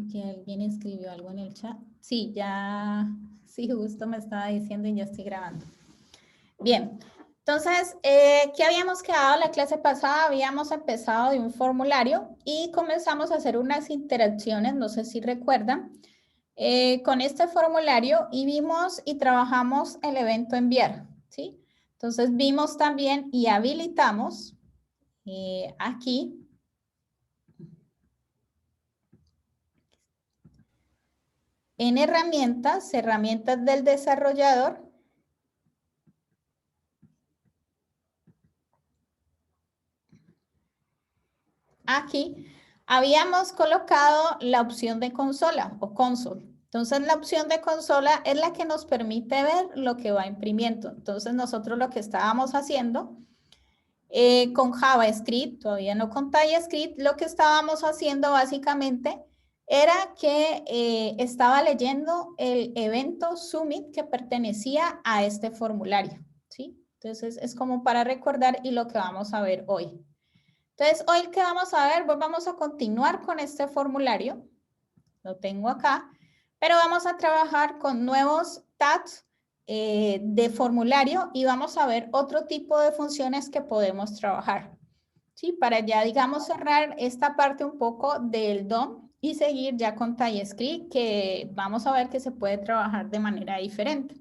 Que alguien escribió algo en el chat. Sí, ya, sí, justo me estaba diciendo y ya estoy grabando. Bien, entonces, ¿qué habíamos quedado la clase pasada? Habíamos empezado de un formulario y comenzamos a hacer unas interacciones, no sé si recuerdan, con este formulario y vimos y trabajamos el evento enviar, ¿sí? Entonces, vimos también y habilitamos aquí en herramientas, herramientas del desarrollador. Aquí habíamos colocado la opción de consola o console. Entonces, la opción de consola es la que nos permite ver lo que va imprimiendo. Entonces, nosotros lo que estábamos haciendo con JavaScript, todavía no con TypeScript, lo que estábamos haciendo básicamente era que estaba leyendo el evento Submit que pertenecía a este formulario, ¿sí? Entonces, es como para recordar y lo que vamos a ver hoy. Entonces, hoy que vamos a ver, pues vamos a continuar con este formulario. Lo tengo acá, pero vamos a trabajar con nuevos tags de formulario y vamos a ver otro tipo de funciones que podemos trabajar. ¿Sí? Para ya, digamos, cerrar esta parte un poco del DOM y seguir ya con TypeScript, que vamos a ver que se puede trabajar de manera diferente.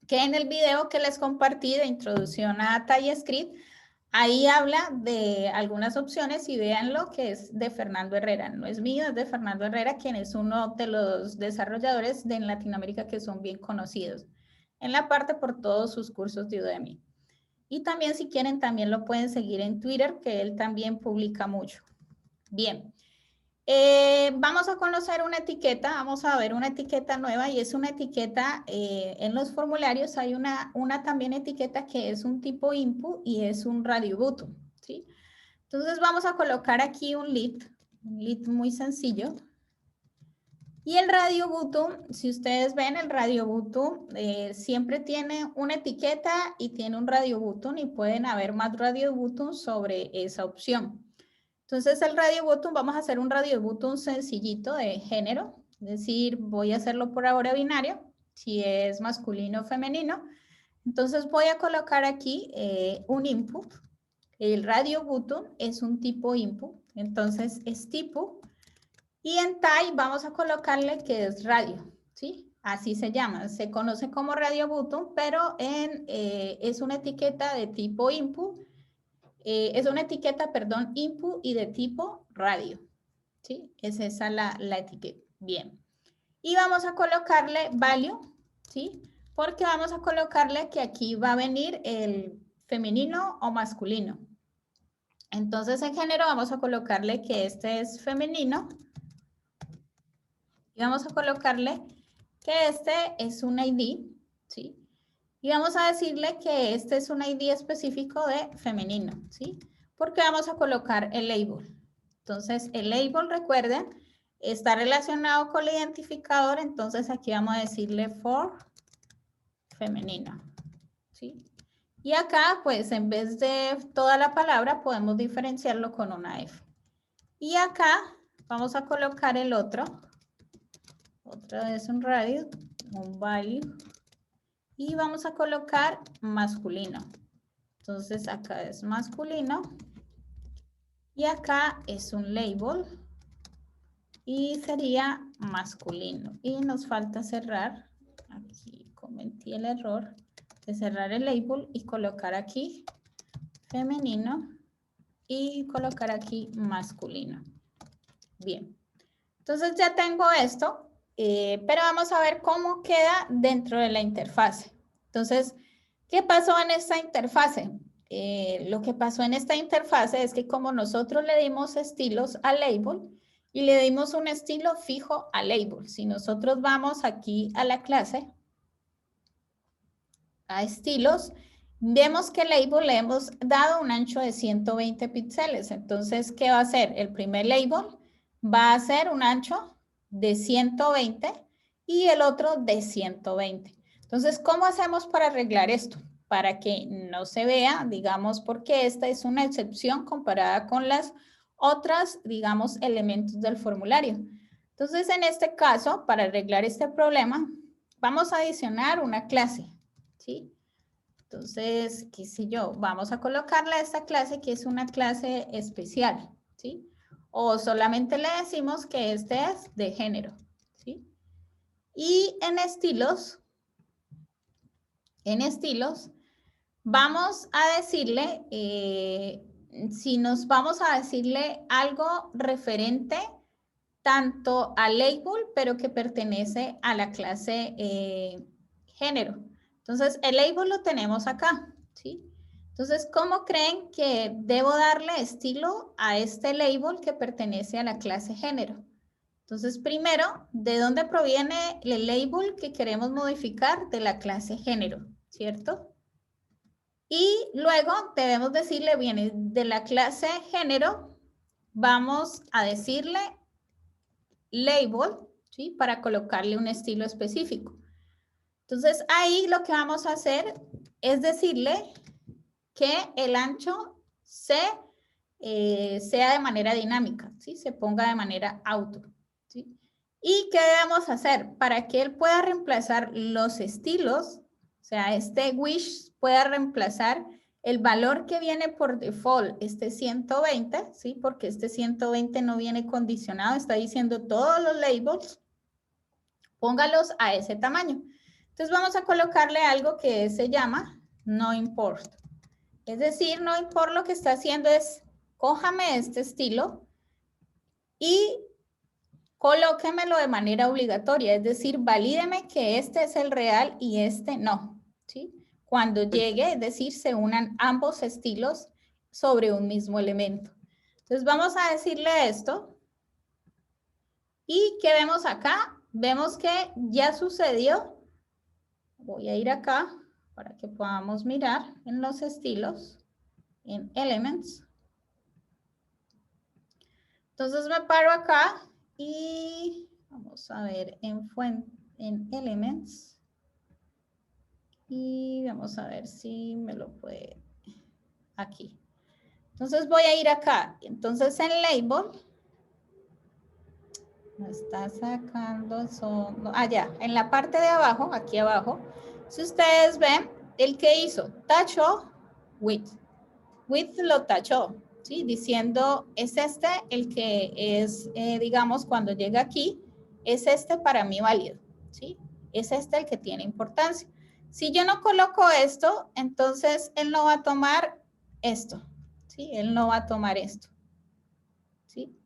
Que en el video que les compartí de introducción a TypeScript, ahí habla de algunas opciones y véanlo, que es de Fernando Herrera. No es mío, es de Fernando Herrera, quien es uno de los desarrolladores de Latinoamérica que son bien conocidos en la parte por todos sus cursos de Udemy. Y también si quieren, también lo pueden seguir en Twitter, que él también publica mucho. Bien. Vamos a conocer una etiqueta, vamos a ver una etiqueta nueva y es una etiqueta, en los formularios hay una también etiqueta que es un tipo input y es un radio button, ¿sí? Entonces vamos a colocar aquí un lead muy sencillo. Y el radio button, si ustedes ven el radio button, siempre tiene una etiqueta y tiene un radio button y pueden haber más radio buttons sobre esa opción. Entonces el radio button, vamos a hacer un radio button sencillito de género, es decir, voy a hacerlo por ahora binario, si es masculino o femenino. Entonces voy a colocar aquí un input. El radio button es un tipo input, entonces es tipo. Y en type vamos a colocarle que es radio, ¿sí? Así se llama, se conoce como radio button, pero es una etiqueta de tipo input. Es una etiqueta, perdón, input y de tipo radio, ¿sí? Es esa la etiqueta. Bien. Y vamos a colocarle value, ¿sí? Porque vamos a colocarle que aquí va a venir el femenino o masculino. Entonces, en género vamos a colocarle que este es femenino. Y vamos a colocarle que este es un ID, ¿sí? Y vamos a decirle que este es un ID específico de femenino, ¿sí? Porque vamos a colocar el label. Entonces, el label, recuerden, está relacionado con el identificador, entonces aquí vamos a decirle for femenino, ¿sí? Y acá, pues, en vez de toda la palabra, podemos diferenciarlo con una F. Y acá vamos a colocar el otro, otra vez un radio, un value, y vamos a colocar masculino. Entonces acá es masculino y acá es un label y sería masculino. Y nos falta cerrar, aquí cometí el error de cerrar el label y colocar aquí femenino y colocar aquí masculino. Bien, entonces ya tengo esto, pero vamos a ver cómo queda dentro de la interfase. Entonces, ¿qué pasó en esta interfase? Lo que pasó en esta interfase es que como nosotros le dimos estilos al label y le dimos un estilo fijo al label, si nosotros vamos aquí a la clase, a estilos, vemos que el label le hemos dado un ancho de 120 píxeles. Entonces, ¿qué va a hacer? El primer label va a ser un ancho de 120 y el otro de 120. Entonces, ¿cómo hacemos para arreglar esto? Para que no se vea, digamos, porque esta es una excepción comparada con las otras, digamos, elementos del formulario. Entonces, en este caso, para arreglar este problema, vamos a adicionar una clase, ¿sí? Entonces, qué sé yo, vamos a colocarle a esta clase que es una clase especial, ¿sí? O solamente le decimos que este es de género, ¿sí? Y en estilos, vamos a decirle, si nos vamos a decirle algo referente tanto al label, pero que pertenece a la clase género. Entonces, el label lo tenemos acá, ¿sí? Entonces, ¿cómo creen que debo darle estilo a este label que pertenece a la clase género? Entonces, primero, ¿de dónde proviene el label que queremos modificar? De la clase género, ¿cierto? Y luego debemos decirle, viene de la clase género, vamos a decirle label, ¿sí? Para colocarle un estilo específico. Entonces, ahí lo que vamos a hacer es decirle que el ancho sea de manera dinámica, ¿sí? Se ponga de manera auto, ¿sí? ¿Y qué debemos hacer? Para que él pueda reemplazar los estilos, o sea, este wish pueda reemplazar el valor que viene por default, este 120, ¿sí? Porque este 120 no viene condicionado, está diciendo todos los labels, póngalos a ese tamaño. Entonces vamos a colocarle algo que se llama no import. Es decir, no import lo que está haciendo es, cójame este estilo y colóquemelo de manera obligatoria, es decir, valídeme que este es el real y este no, ¿sí? Cuando llegue, es decir, se unan ambos estilos sobre un mismo elemento. Entonces vamos a decirle esto. ¿Y qué vemos acá? Vemos que ya sucedió. Voy a ir acá para que podamos mirar en los estilos, en Elements. Entonces me paro acá y vamos a ver en Elements. Y vamos a ver si me lo puede aquí. Entonces voy a ir acá. Entonces en Label, me está sacando son, allá, en la parte de abajo, aquí abajo, si ustedes ven, el que hizo, tachó width. Width lo tachó, ¿sí? Diciendo, es este el que es, digamos, cuando llega aquí, es este para mí válido, ¿sí? Es este el que tiene importancia. Si yo no coloco esto, entonces él no va a tomar esto, ¿sí? Él no va a tomar esto, ¿sí?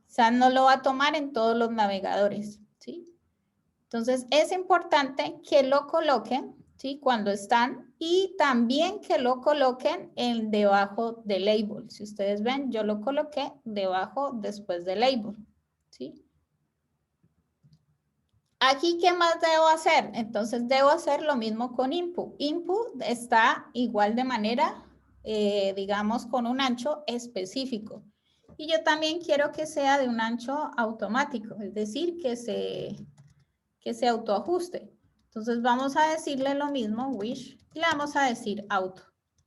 O sea, no lo va a tomar en todos los navegadores, ¿sí? Entonces, es importante que lo coloquen, ¿sí? Cuando están y también que lo coloquen en debajo del label. Si ustedes ven, yo lo coloqué debajo después del label, ¿sí? Aquí, ¿qué más debo hacer? Entonces, debo hacer lo mismo con input. Input está igual de manera, digamos, con un ancho específico. Y yo también quiero que sea de un ancho automático, es decir, que se autoajuste. Entonces vamos a decirle lo mismo, wish, y le vamos a decir auto,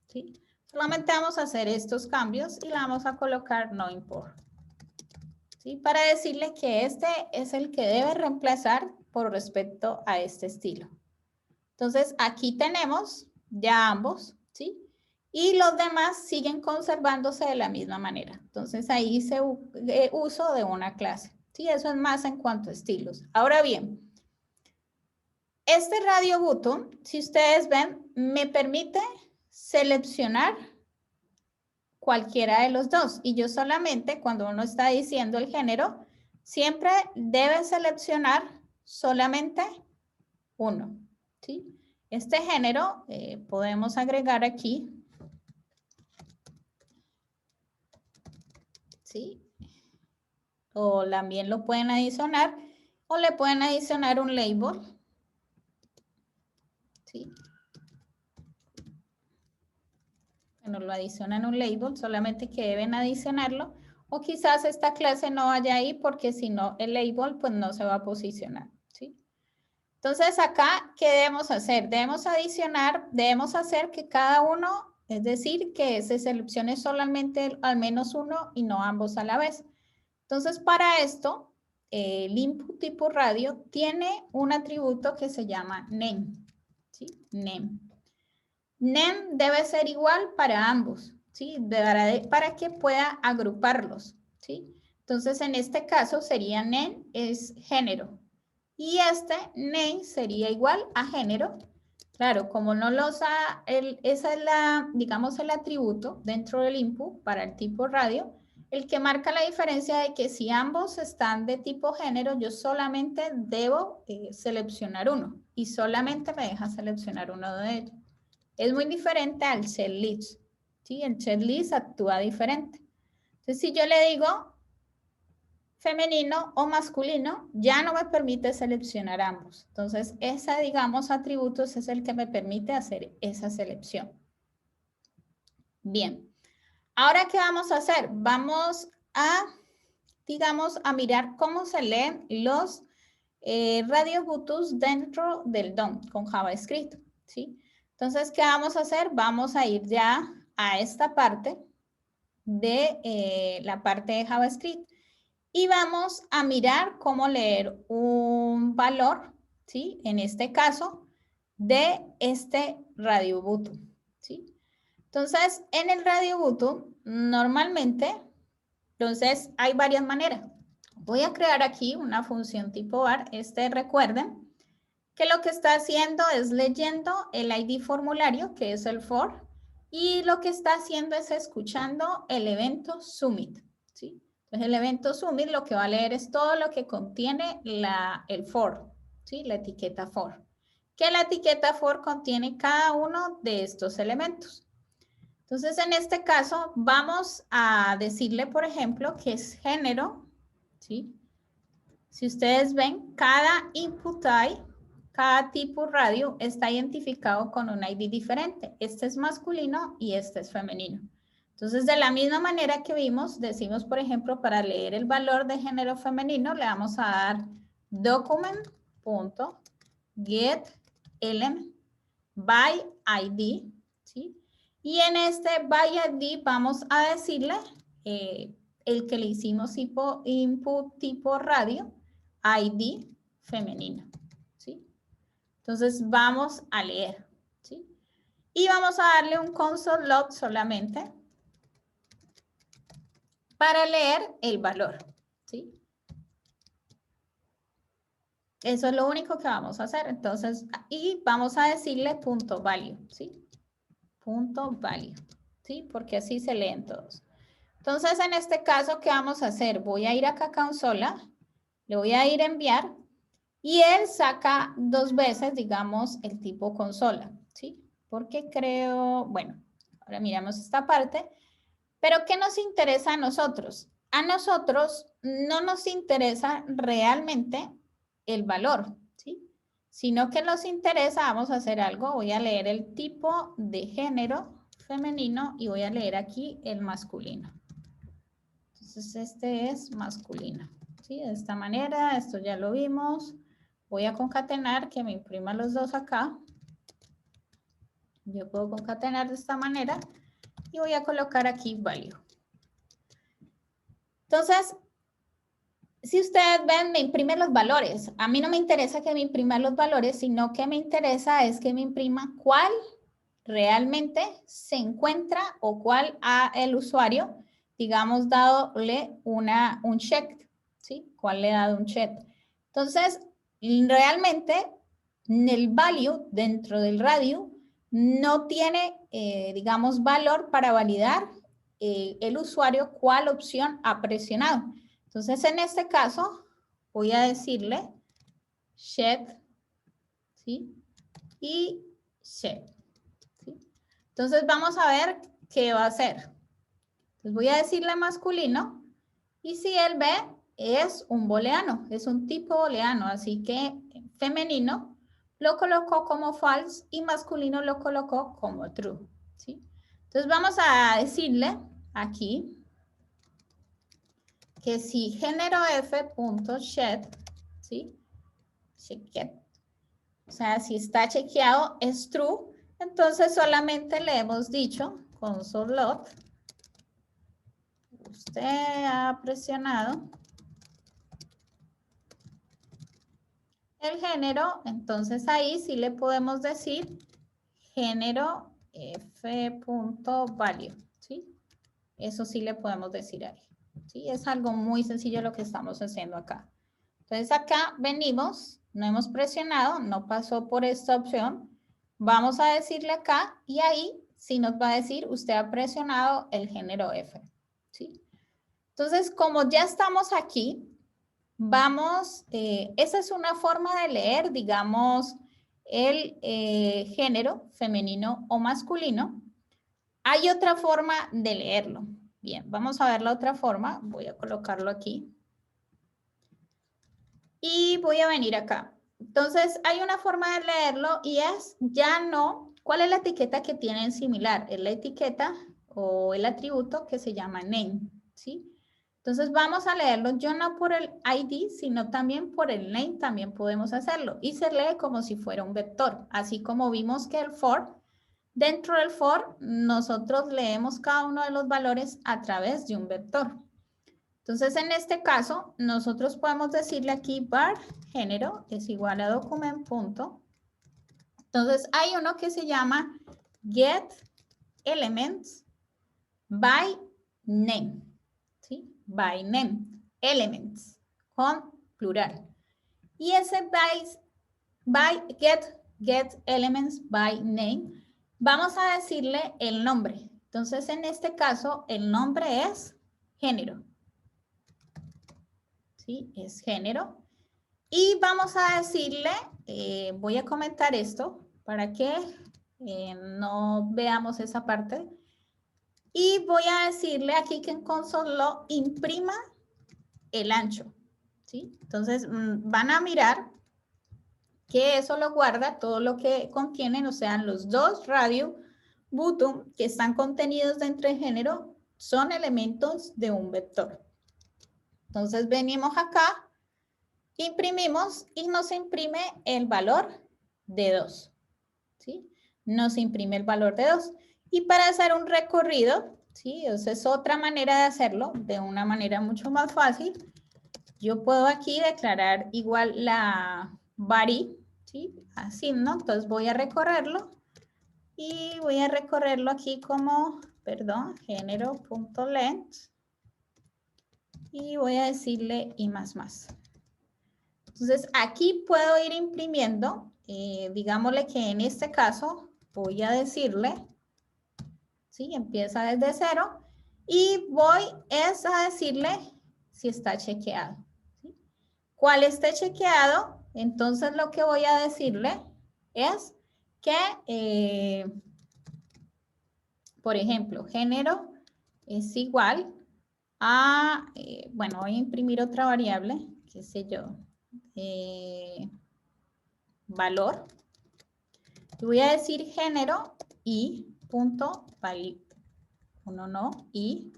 ¿sí? Solamente vamos a hacer estos cambios y le vamos a colocar no import, ¿sí? Para decirle que este es el que debe reemplazar por respecto a este estilo. Entonces aquí tenemos ya ambos, ¿sí? Y los demás siguen conservándose de la misma manera. Entonces ahí hice uso de una clase, ¿sí? Eso es más en cuanto a estilos. Ahora bien, este radio button, si ustedes ven, me permite seleccionar cualquiera de los dos. Y yo solamente, cuando uno está diciendo el género, siempre debe seleccionar solamente uno, ¿sí? Este género podemos agregar aquí, ¿sí? O también lo pueden adicionar, o le pueden adicionar un label, ¿sí? Bueno, lo adicionan un label, solamente que deben adicionarlo, o quizás esta clase no vaya ahí porque si no el label pues no se va a posicionar, ¿sí? Entonces acá, ¿qué debemos hacer? Debemos adicionar, debemos hacer que cada uno, es decir, que se seleccione solamente al menos uno y no ambos a la vez. Entonces para esto, el input tipo radio tiene un atributo que se llama name, ¿sí? Name. Name debe ser igual para ambos, ¿sí? Para que pueda agruparlos, ¿sí? Entonces, en este caso sería name es género. Y este name sería igual a género. Claro, como no los ha, esa es la, digamos, el atributo dentro del input para el tipo radio, el que marca la diferencia de que si ambos están de tipo género, yo solamente debo seleccionar uno y solamente me deja seleccionar uno de ellos. Es muy diferente al checklist, ¿sí? El checklist actúa diferente. Entonces, si yo le digo femenino o masculino, ya no me permite seleccionar ambos. Entonces, esa, digamos, atributos es el que me permite hacer esa selección. Bien. Ahora, ¿qué vamos a hacer? Vamos a, digamos, a mirar cómo se leen los radios Bluetooth dentro del DOM con JavaScript, ¿sí? Entonces, ¿qué vamos a hacer? Vamos a ir ya a esta parte de la parte de JavaScript. Y vamos a mirar cómo leer un valor, ¿sí? En este caso, de este radio Bluetooth, ¿sí? Entonces, en el radio Bluetooth, normalmente, entonces, hay varias maneras. Voy a crear aquí una función tipo var. Recuerden que lo que está haciendo es leyendo el ID formulario, que es el for, y lo que está haciendo es escuchando el evento submit, ¿sí? Entonces, el evento submit lo que va a leer es todo lo que contiene el for, ¿sí? La etiqueta for. Que la etiqueta for contiene cada uno de estos elementos. Entonces, en este caso, vamos a decirle, por ejemplo, que es género, ¿sí? Si ustedes ven, cada input type, cada tipo radio está identificado con un ID diferente. Este es masculino y este es femenino. Entonces, de la misma manera que vimos, decimos, por ejemplo, para leer el valor de género femenino, le vamos a dar document.getElement by ID, ¿sí? Y en este by ID vamos a decirle el que le hicimos input tipo radio, ID femenino, ¿sí? Entonces vamos a leer, ¿sí? Y vamos a darle un console log solamente para leer el valor, ¿sí? Eso es lo único que vamos a hacer. Entonces, y vamos a decirle punto value, ¿sí? Punto value, ¿sí? Porque así se leen todos. Entonces, en este caso, ¿qué vamos a hacer? Voy a ir acá a consola, le voy a ir a enviar y él saca 2 veces, digamos, el tipo consola, ¿sí? Porque creo, bueno, ahora miramos esta parte, pero ¿qué nos interesa a nosotros? A nosotros no nos interesa realmente el valor, ¿sí? Sino que nos interesa, vamos a hacer algo, voy a leer el tipo de género femenino y voy a leer aquí el masculino. Entonces, este es masculino, ¿sí? De esta manera, esto ya lo vimos. Voy a concatenar, que me imprima los dos acá. Yo puedo concatenar de esta manera y voy a colocar aquí value. Entonces, si ustedes ven, me imprime los valores. A mí no me interesa que me imprima los valores, sino que me interesa es que me imprima cuál realmente se encuentra o cuál ha el usuario, digamos, dadole un check, ¿sí? ¿Cuál le ha dado un check? Entonces, realmente, el value dentro del radio no tiene, digamos, valor para validar el usuario cuál opción ha presionado. Entonces, en este caso, voy a decirle set, ¿sí? Y set, ¿sí? Entonces, vamos a ver qué va a hacer. Entonces, voy a decirle masculino y si él ve, es un booleano, es un tipo booleano, así que femenino lo colocó como false y masculino lo colocó como true, ¿sí? Entonces, vamos a decirle aquí que si género f.check, ¿sí? Checked. O sea, si está chequeado es true, entonces solamente le hemos dicho console log. Usted ha presionado el género, entonces ahí sí le podemos decir género f.value, ¿sí? Eso sí le podemos decir ahí, ¿sí? Es algo muy sencillo lo que estamos haciendo acá. Entonces acá venimos, no hemos presionado, no pasó por esta opción. Vamos a decirle acá y ahí sí nos va a decir usted ha presionado el género F, ¿sí? Entonces, como ya estamos aquí, vamos, esa es una forma de leer, digamos, el género femenino o masculino. Hay otra forma de leerlo. Bien, vamos a ver la otra forma. Voy a colocarlo aquí. Y voy a venir acá. Entonces, hay una forma de leerlo y es ya no. ¿Cuál es la etiqueta que tienen similar? Es la etiqueta o el atributo que se llama name, ¿sí? Entonces, vamos a leerlo yo no por el ID, sino también por el name, también podemos hacerlo. Y se lee como si fuera un vector, así como vimos que el for, dentro del for, nosotros leemos cada uno de los valores a través de un vector. Entonces, en este caso, nosotros podemos decirle aquí var género es igual a document punto. Entonces, hay uno que se llama get elements by name, ¿sí? By name, elements, con plural. Y ese get elements by name, vamos a decirle el nombre. Entonces, en este caso, el nombre es género. ¿Sí? Es género. Y vamos a decirle, voy a comentar esto para que no veamos esa parte. Y voy a decirle aquí que en console lo imprima el ancho. ¿Sí? Entonces van a mirar que eso lo guarda todo lo que contienen, o sea, los dos radio button que están contenidos dentro de género son elementos de un vector. Entonces venimos acá, imprimimos y nos imprime el valor de 2. ¿Sí? Nos imprime el valor de 2. Y para hacer un recorrido, ¿sí? Esa es otra manera de hacerlo, de una manera mucho más fácil. Yo puedo aquí declarar igual la body, ¿sí? Así, ¿no? Entonces voy a recorrerlo y voy a recorrerlo aquí como, perdón, género.length y voy a decirle y más. Entonces, aquí puedo ir imprimiendo, digámosle que en este caso voy a decirle, ¿sí? Empieza desde 0 y voy a decirle si está chequeado. ¿Sí? ¿Cuál esté chequeado? Entonces, lo que voy a decirle es que, por ejemplo, género es igual a, bueno, voy a imprimir otra variable, qué sé yo, valor. Y voy a decir género y punto value. Uno no, y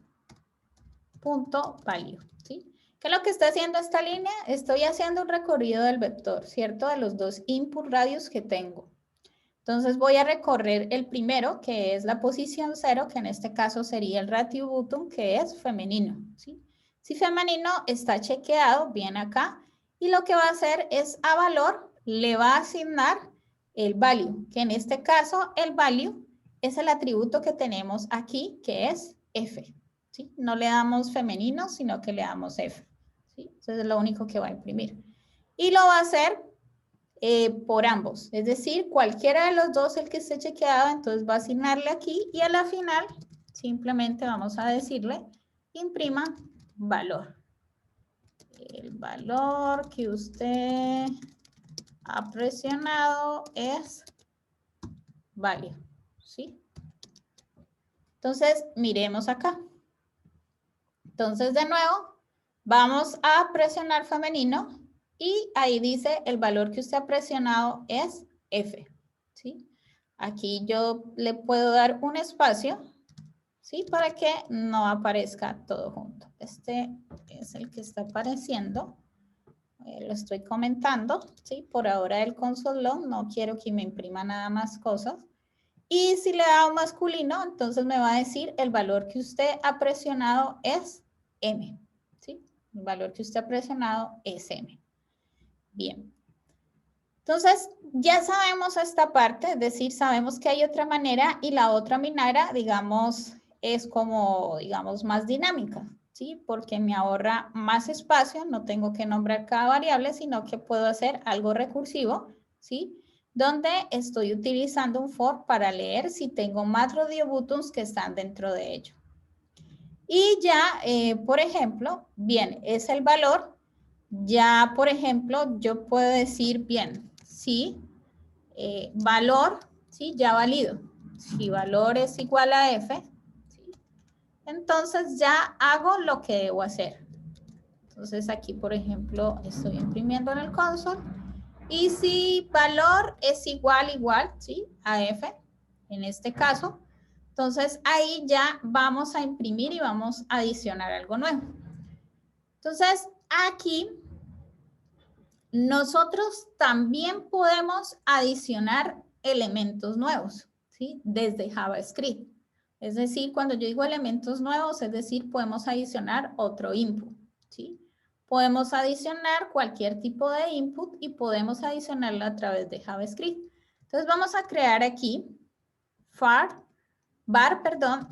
punto value. ¿Sí? ¿Qué es lo que está haciendo esta línea? Estoy haciendo un recorrido del vector, ¿cierto? De los dos input radios que tengo. Entonces voy a recorrer el primero, que es la posición 0, que en este caso sería el ratio button, que es femenino. ¿Sí? Si femenino está chequeado, viene acá, y lo que va a hacer es a valor, le va a asignar el value, que en este caso el value es el atributo que tenemos aquí, que es F. ¿Sí? No le damos femenino, sino que le damos F. ¿Sí? Eso es lo único que va a imprimir. Y lo va a hacer por ambos. Es decir, cualquiera de los dos, el que esté chequeado, entonces va a asignarle aquí y a la final simplemente vamos a decirle imprima valor. El valor que usted ha presionado es value. ¿Sí? Entonces, miremos acá. Entonces, de nuevo, vamos a presionar femenino y ahí dice el valor que usted ha presionado es F. ¿Sí? Aquí yo le puedo dar un espacio, ¿sí? Para que no aparezca todo junto. Este es el que está apareciendo. Lo estoy comentando, ¿sí? Por ahora el console log, no quiero que me imprima nada más cosas. Y si le da un masculino, entonces me va a decir el valor que usted ha presionado es M, ¿sí? El valor que usted ha presionado es M. Bien. Entonces, ya sabemos esta parte, es decir, sabemos que hay otra manera y la otra manera, digamos, es como, digamos, más dinámica, ¿sí? Porque me ahorra más espacio, no tengo que nombrar cada variable, sino que puedo hacer algo recursivo, ¿sí? Donde estoy utilizando un for para leer si tengo más radio buttons que están dentro de ello. Y ya, por ejemplo, bien, es el valor. Ya, por ejemplo, yo puedo decir, bien, sí, valor, ¿sí? Ya válido. Si valor es igual a F, ¿sí? Entonces ya hago lo que debo hacer. Entonces aquí, por ejemplo, estoy imprimiendo en el console. Y si valor es igual, ¿sí? A F, en este caso, entonces ahí ya vamos a imprimir y vamos a adicionar algo nuevo. Entonces aquí nosotros también podemos adicionar elementos nuevos, ¿sí? Desde JavaScript. Es decir, cuando yo digo elementos nuevos, es decir, podemos adicionar otro input, ¿sí? Podemos adicionar cualquier tipo de input y podemos adicionarlo a través de JavaScript. Entonces vamos a crear aquí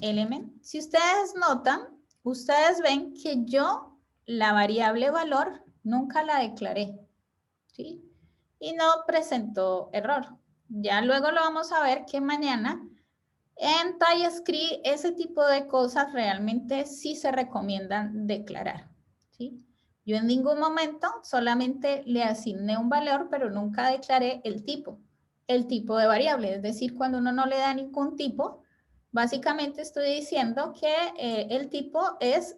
element. Si ustedes notan, ustedes ven que yo la variable valor nunca la declaré, ¿sí? Y no presentó error. Ya luego lo vamos a ver que mañana en TypeScript ese tipo de cosas realmente sí se recomiendan declarar, ¿sí? Yo en ningún momento solamente le asigné un valor, pero nunca declaré el tipo de variable. Es decir, cuando uno no le da ningún tipo, básicamente estoy diciendo que el tipo es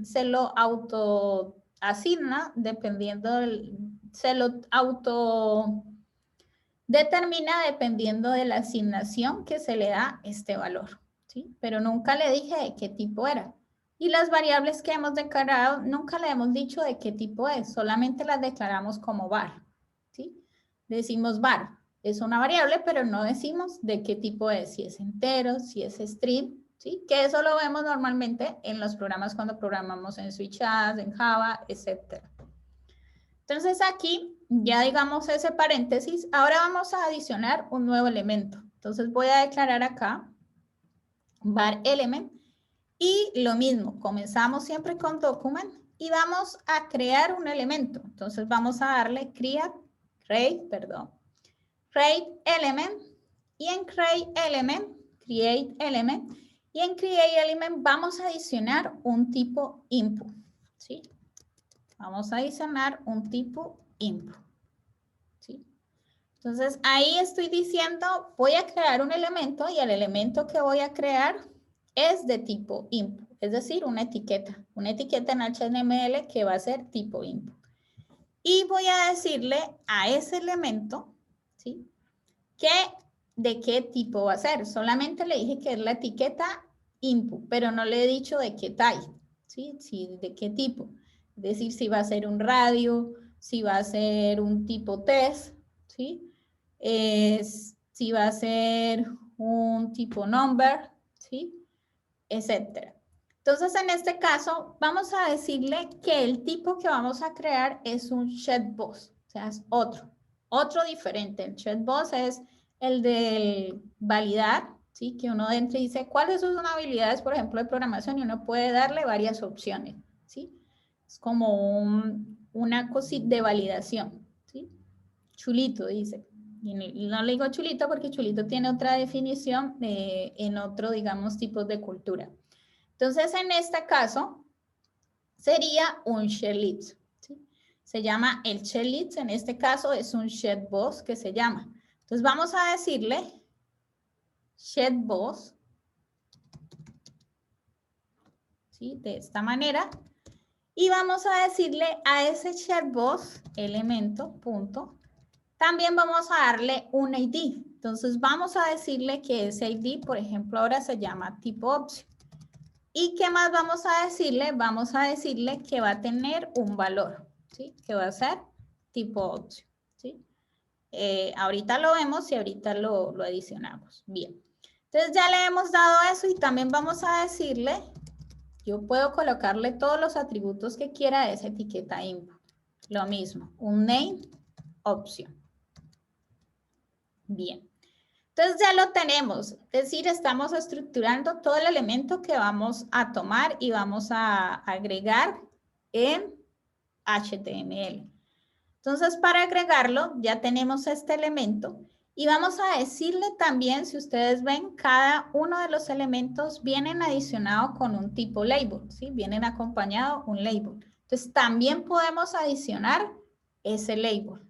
se lo auto asigna dependiendo se lo auto determina dependiendo de la asignación que se le da este valor, ¿sí? Pero nunca le dije de qué tipo era. Y las variables que hemos declarado, nunca le hemos dicho de qué tipo es, solamente las declaramos como var, ¿sí? Decimos var, es una variable, pero no decimos de qué tipo es, si es entero, si es string, ¿sí? Que eso lo vemos normalmente en los programas cuando programamos en SwitchAs, en Java, etc. Entonces aquí, ya digamos ese paréntesis, ahora vamos a adicionar un nuevo elemento. Entonces voy a declarar acá var element y lo mismo, comenzamos siempre con document y vamos a crear un elemento. Entonces vamos a darle create element y en create element y en create element vamos a adicionar un tipo input, ¿sí? Vamos a adicionar un tipo input, ¿sí? Entonces, ahí estoy diciendo, voy a crear un elemento y el elemento que voy a crear es de tipo input, es decir, una etiqueta en HTML que va a ser tipo input. Y voy a decirle a ese elemento, ¿sí? De qué tipo va a ser. Solamente le dije que es la etiqueta input, pero no le he dicho de qué type, ¿sí? Sí, de qué tipo. Es decir, si va a ser un radio, si va a ser un tipo test, ¿sí? Si va a ser un tipo number, ¿sí? Etcétera. Entonces, en este caso, vamos a decirle que el tipo que vamos a crear es un chatbot, o sea, es otro diferente. El chatbot es el del validar, ¿sí? Que uno entra y dice, ¿cuáles son sus habilidades, por ejemplo, de programación? Y uno puede darle varias opciones, ¿sí? Es como una cosita de validación, ¿sí? Chulito, dice. Y no le digo chulito porque chulito tiene otra definición en otro, digamos, tipos de cultura. Entonces, en este caso, sería un ShareList, ¿sí? Se llama el ShareList, en este caso es un ShareBoss que se llama. Entonces, vamos a decirle ShareBoss, ¿sí? De esta manera. Y vamos a decirle a ese ShareBoss elemento, punto, también vamos a darle un ID. Entonces, vamos a decirle que ese ID, por ejemplo, ahora se llama tipo option. ¿Y qué más vamos a decirle? Vamos a decirle que va a tener un valor, ¿sí? Que va a ser tipo option, ¿sí? Ahorita lo vemos y ahorita lo adicionamos. Bien. Entonces ya le hemos dado eso y también vamos a decirle, yo puedo colocarle todos los atributos que quiera de esa etiqueta input. Lo mismo, un name option, Bien. Entonces ya lo tenemos, es decir, estamos estructurando todo el elemento que vamos a tomar y vamos a agregar en HTML. Entonces, para agregarlo, ya tenemos este elemento y vamos a decirle también, si ustedes ven, cada uno de los elementos vienen adicionados con un tipo label, ¿sí? Vienen acompañado un label. Entonces, también podemos adicionar ese label.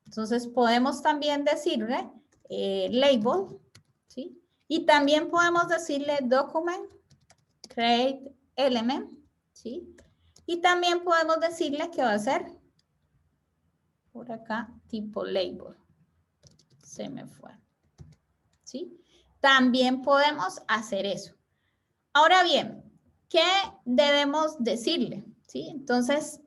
Entonces, podemos también decirle label, ¿sí? Y también podemos decirle document, create element, ¿sí? Y también podemos decirle que va a ser por acá, tipo label. Se me fue. ¿Sí? También podemos hacer eso. Ahora bien, ¿qué debemos decirle? ¿Sí? Entonces,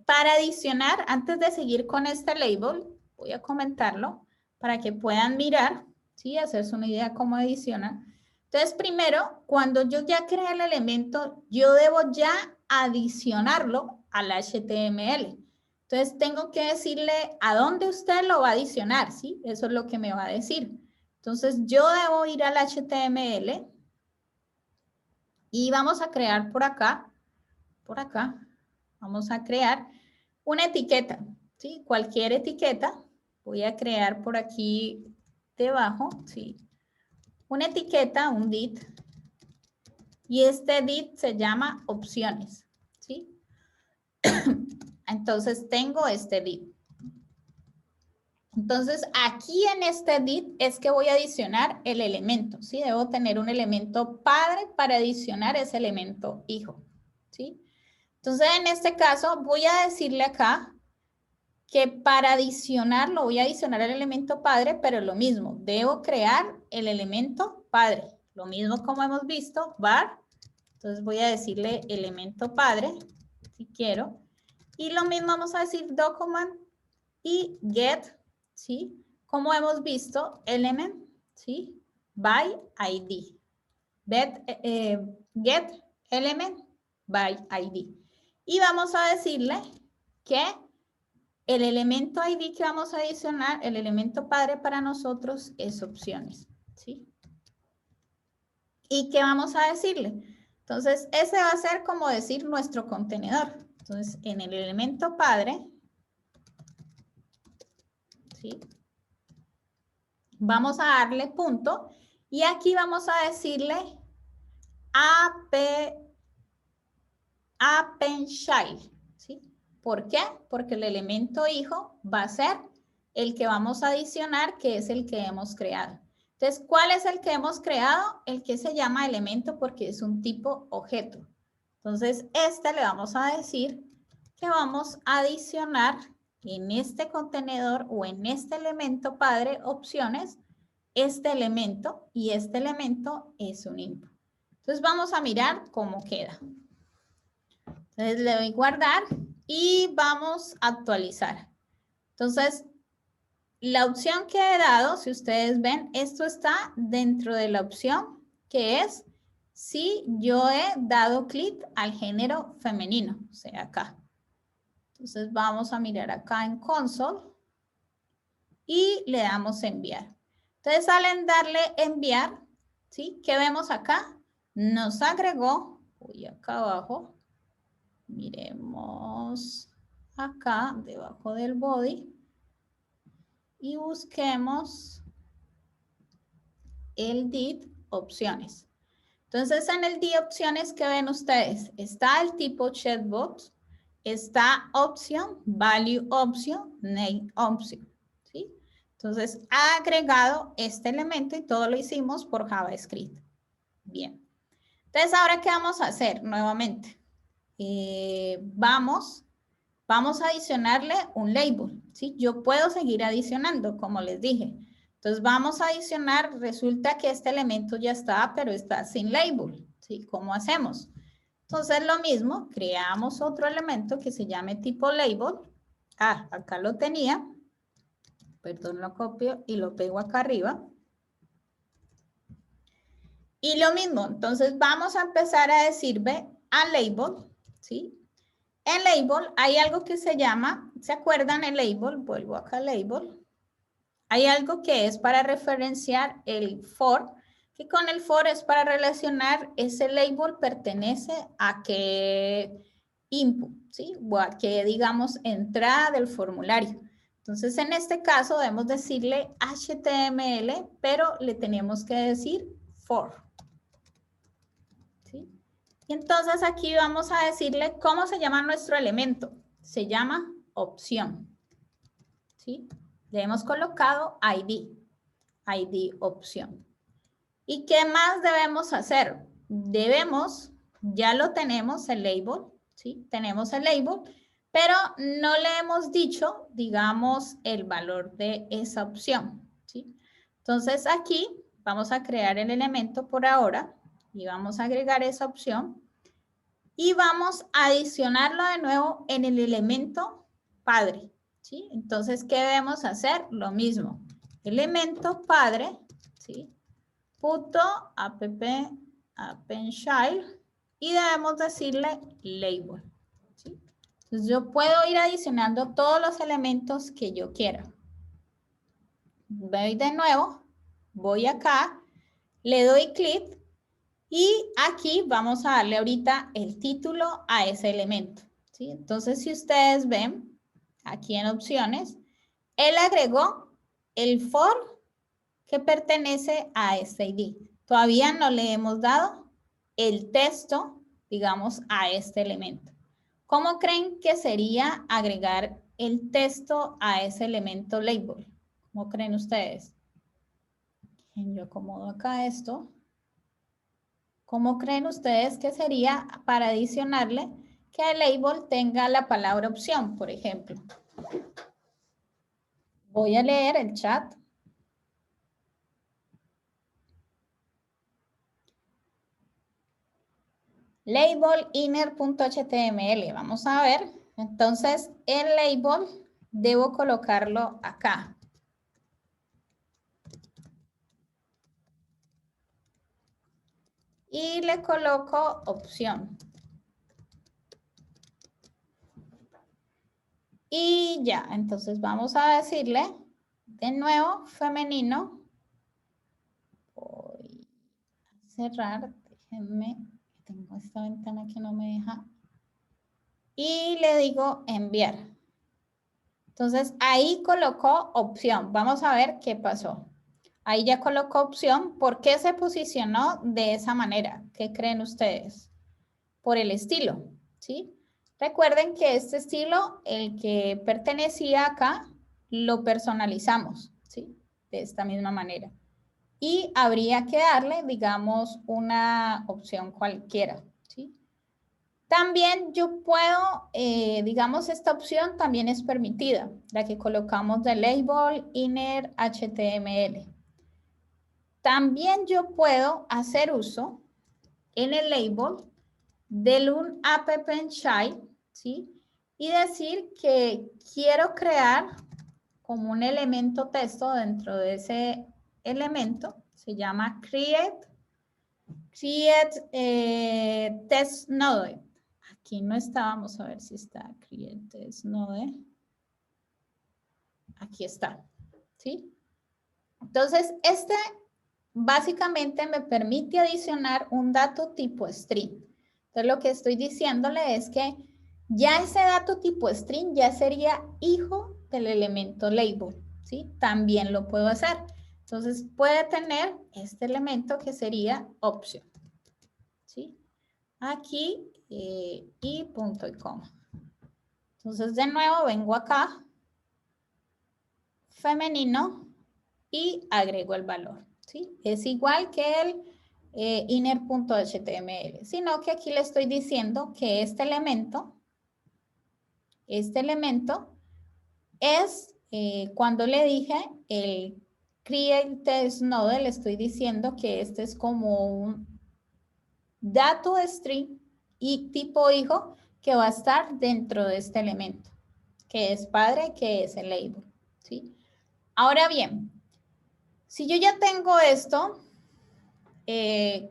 para adicionar, antes de seguir con este label, voy a comentarlo para que puedan mirar, ¿sí? Hacerse una idea cómo adiciona. Entonces, primero, cuando yo ya creé el elemento, yo debo ya adicionarlo al HTML. Entonces, tengo que decirle a dónde usted lo va a adicionar, ¿sí? Eso es lo que me va a decir. Entonces, yo debo ir al HTML y vamos a crear por acá, vamos a crear una etiqueta, ¿sí? Cualquier etiqueta. Voy a crear por aquí debajo, ¿sí? Una etiqueta, un div, y este div se llama opciones, ¿sí? Entonces, tengo este div. Entonces, aquí en este div es que voy a adicionar el elemento, ¿sí? Debo tener un elemento padre para adicionar ese elemento hijo, ¿sí? Entonces, en este caso, voy a decirle acá que para adicionarlo, voy a adicionar el elemento padre, pero lo mismo, debo crear el elemento padre. Lo mismo como hemos visto, var. Entonces, voy a decirle elemento padre, si quiero. Y lo mismo vamos a decir document y get, ¿sí? Como hemos visto, element, ¿sí? By ID. Get element by ID. Y vamos a decirle que el elemento ID que vamos a adicionar, el elemento padre para nosotros es opciones, ¿sí? ¿Y qué vamos a decirle? Entonces, ese va a ser como decir nuestro contenedor. Entonces, en el elemento padre, ¿sí? Vamos a darle punto y aquí vamos a decirle append-child, ¿sí? ¿Por qué? Porque el elemento hijo va a ser el que vamos a adicionar, que es el que hemos creado. Entonces, ¿cuál es el que hemos creado? El que se llama elemento porque es un tipo objeto. Entonces, este le vamos a decir que vamos a adicionar en este contenedor o en este elemento padre opciones, este elemento y este elemento es un input. Entonces, vamos a mirar cómo queda. Entonces le doy guardar y vamos a actualizar. Entonces, la opción que he dado, si ustedes ven, esto está dentro de la opción que es si yo he dado clic al género femenino, o sea, acá. Entonces vamos a mirar acá en console y le damos enviar. Entonces, al darle enviar, ¿sí? ¿Qué vemos acá? Nos agregó, voy acá abajo, miremos acá debajo del body y busquemos el div opciones. Entonces, en el div opciones, ¿qué ven ustedes? Está el tipo chatbot, está option, value option, name option, ¿sí? Entonces, ha agregado este elemento y todo lo hicimos por JavaScript. Bien. Entonces, ¿ahora qué vamos a hacer nuevamente? Vamos a adicionarle un label, ¿sí? Yo puedo seguir adicionando, como les dije. Entonces, vamos a adicionar, resulta que este elemento ya está, pero está sin label, ¿sí? ¿Cómo hacemos? Entonces, lo mismo, creamos otro elemento que se llame tipo label. Ah, acá lo tenía. Perdón, lo copio y lo pego acá arriba. Y lo mismo, entonces vamos a empezar a decirle a label, ¿sí? En label hay algo que se llama, ¿se acuerdan el label? Vuelvo acá a label. hay algo que es para referenciar el for, que con el for es para relacionar ese label pertenece a qué input, ¿sí? O a qué, digamos, entrada del formulario. Entonces, en este caso, debemos decirle HTML, pero le tenemos que decir for. ¿Sí? Y entonces aquí vamos a decirle cómo se llama nuestro elemento. Se llama opción. ¿Sí? Le hemos colocado ID opción. ¿Y qué más debemos hacer? Ya lo tenemos el label, ¿sí? Tenemos el label, pero no le hemos dicho, digamos, el valor de esa opción, ¿sí? Entonces aquí vamos a crear el elemento por ahora y vamos a agregar esa opción y vamos a adicionarlo de nuevo en el elemento padre, ¿sí? Entonces, ¿qué debemos hacer? Lo mismo, elemento padre, ¿sí? Punto append_child y debemos decirle label, ¿sí? Entonces, yo puedo ir adicionando todos los elementos que yo quiera. Voy de nuevo, voy acá, le doy clic y aquí vamos a darle ahorita el título a ese elemento, ¿sí? Entonces, si ustedes ven, aquí en opciones, él agregó el for que pertenece a este ID. Todavía no le hemos dado el texto, digamos, a este elemento. ¿Cómo creen que sería agregar el texto a ese elemento label? ¿Cómo creen ustedes? Yo acomodo acá esto. ¿Cómo creen ustedes que sería para adicionarle que el label tenga la palabra opción, por ejemplo? Voy a leer el chat. Label inner.html. Vamos a ver. Entonces, el label debo colocarlo acá. Y le coloco opción. Y ya, entonces vamos a decirle de nuevo femenino. Voy a cerrar, déjenme, tengo esta ventana que no me deja. Y le digo enviar. Entonces ahí colocó opción. Vamos a ver qué pasó. Ahí ya colocó opción. ¿Por qué se posicionó de esa manera? ¿Qué creen ustedes? Por el estilo, ¿sí? Recuerden que este estilo, el que pertenecía acá, lo personalizamos, ¿sí? De esta misma manera. Y habría que darle, digamos, una opción cualquiera, ¿sí? También yo puedo, digamos, esta opción también es permitida, la que colocamos de label inner HTML. También yo puedo hacer uso en el label del un append_child, ¿sí? Y decir que quiero crear como un elemento texto dentro de ese elemento, se llama create test node. Aquí no está, vamos a ver si está create test node. Aquí está, ¿sí? Entonces, este básicamente me permite adicionar un dato tipo string. Entonces, lo que estoy diciéndole es que ya ese dato tipo string ya sería hijo del elemento label, ¿sí? También lo puedo hacer. Entonces, puede tener este elemento que sería option, ¿sí? Aquí y punto y coma. Entonces, de nuevo, vengo acá, femenino, y agrego el valor, ¿sí? Es igual que el inner.html, sino que aquí le estoy diciendo que este elemento es, cuando le dije el create test node, le estoy diciendo que este es como un dato string y tipo hijo que va a estar dentro de este elemento, que es padre, que es el label, ¿sí? Ahora bien, si yo ya tengo esto,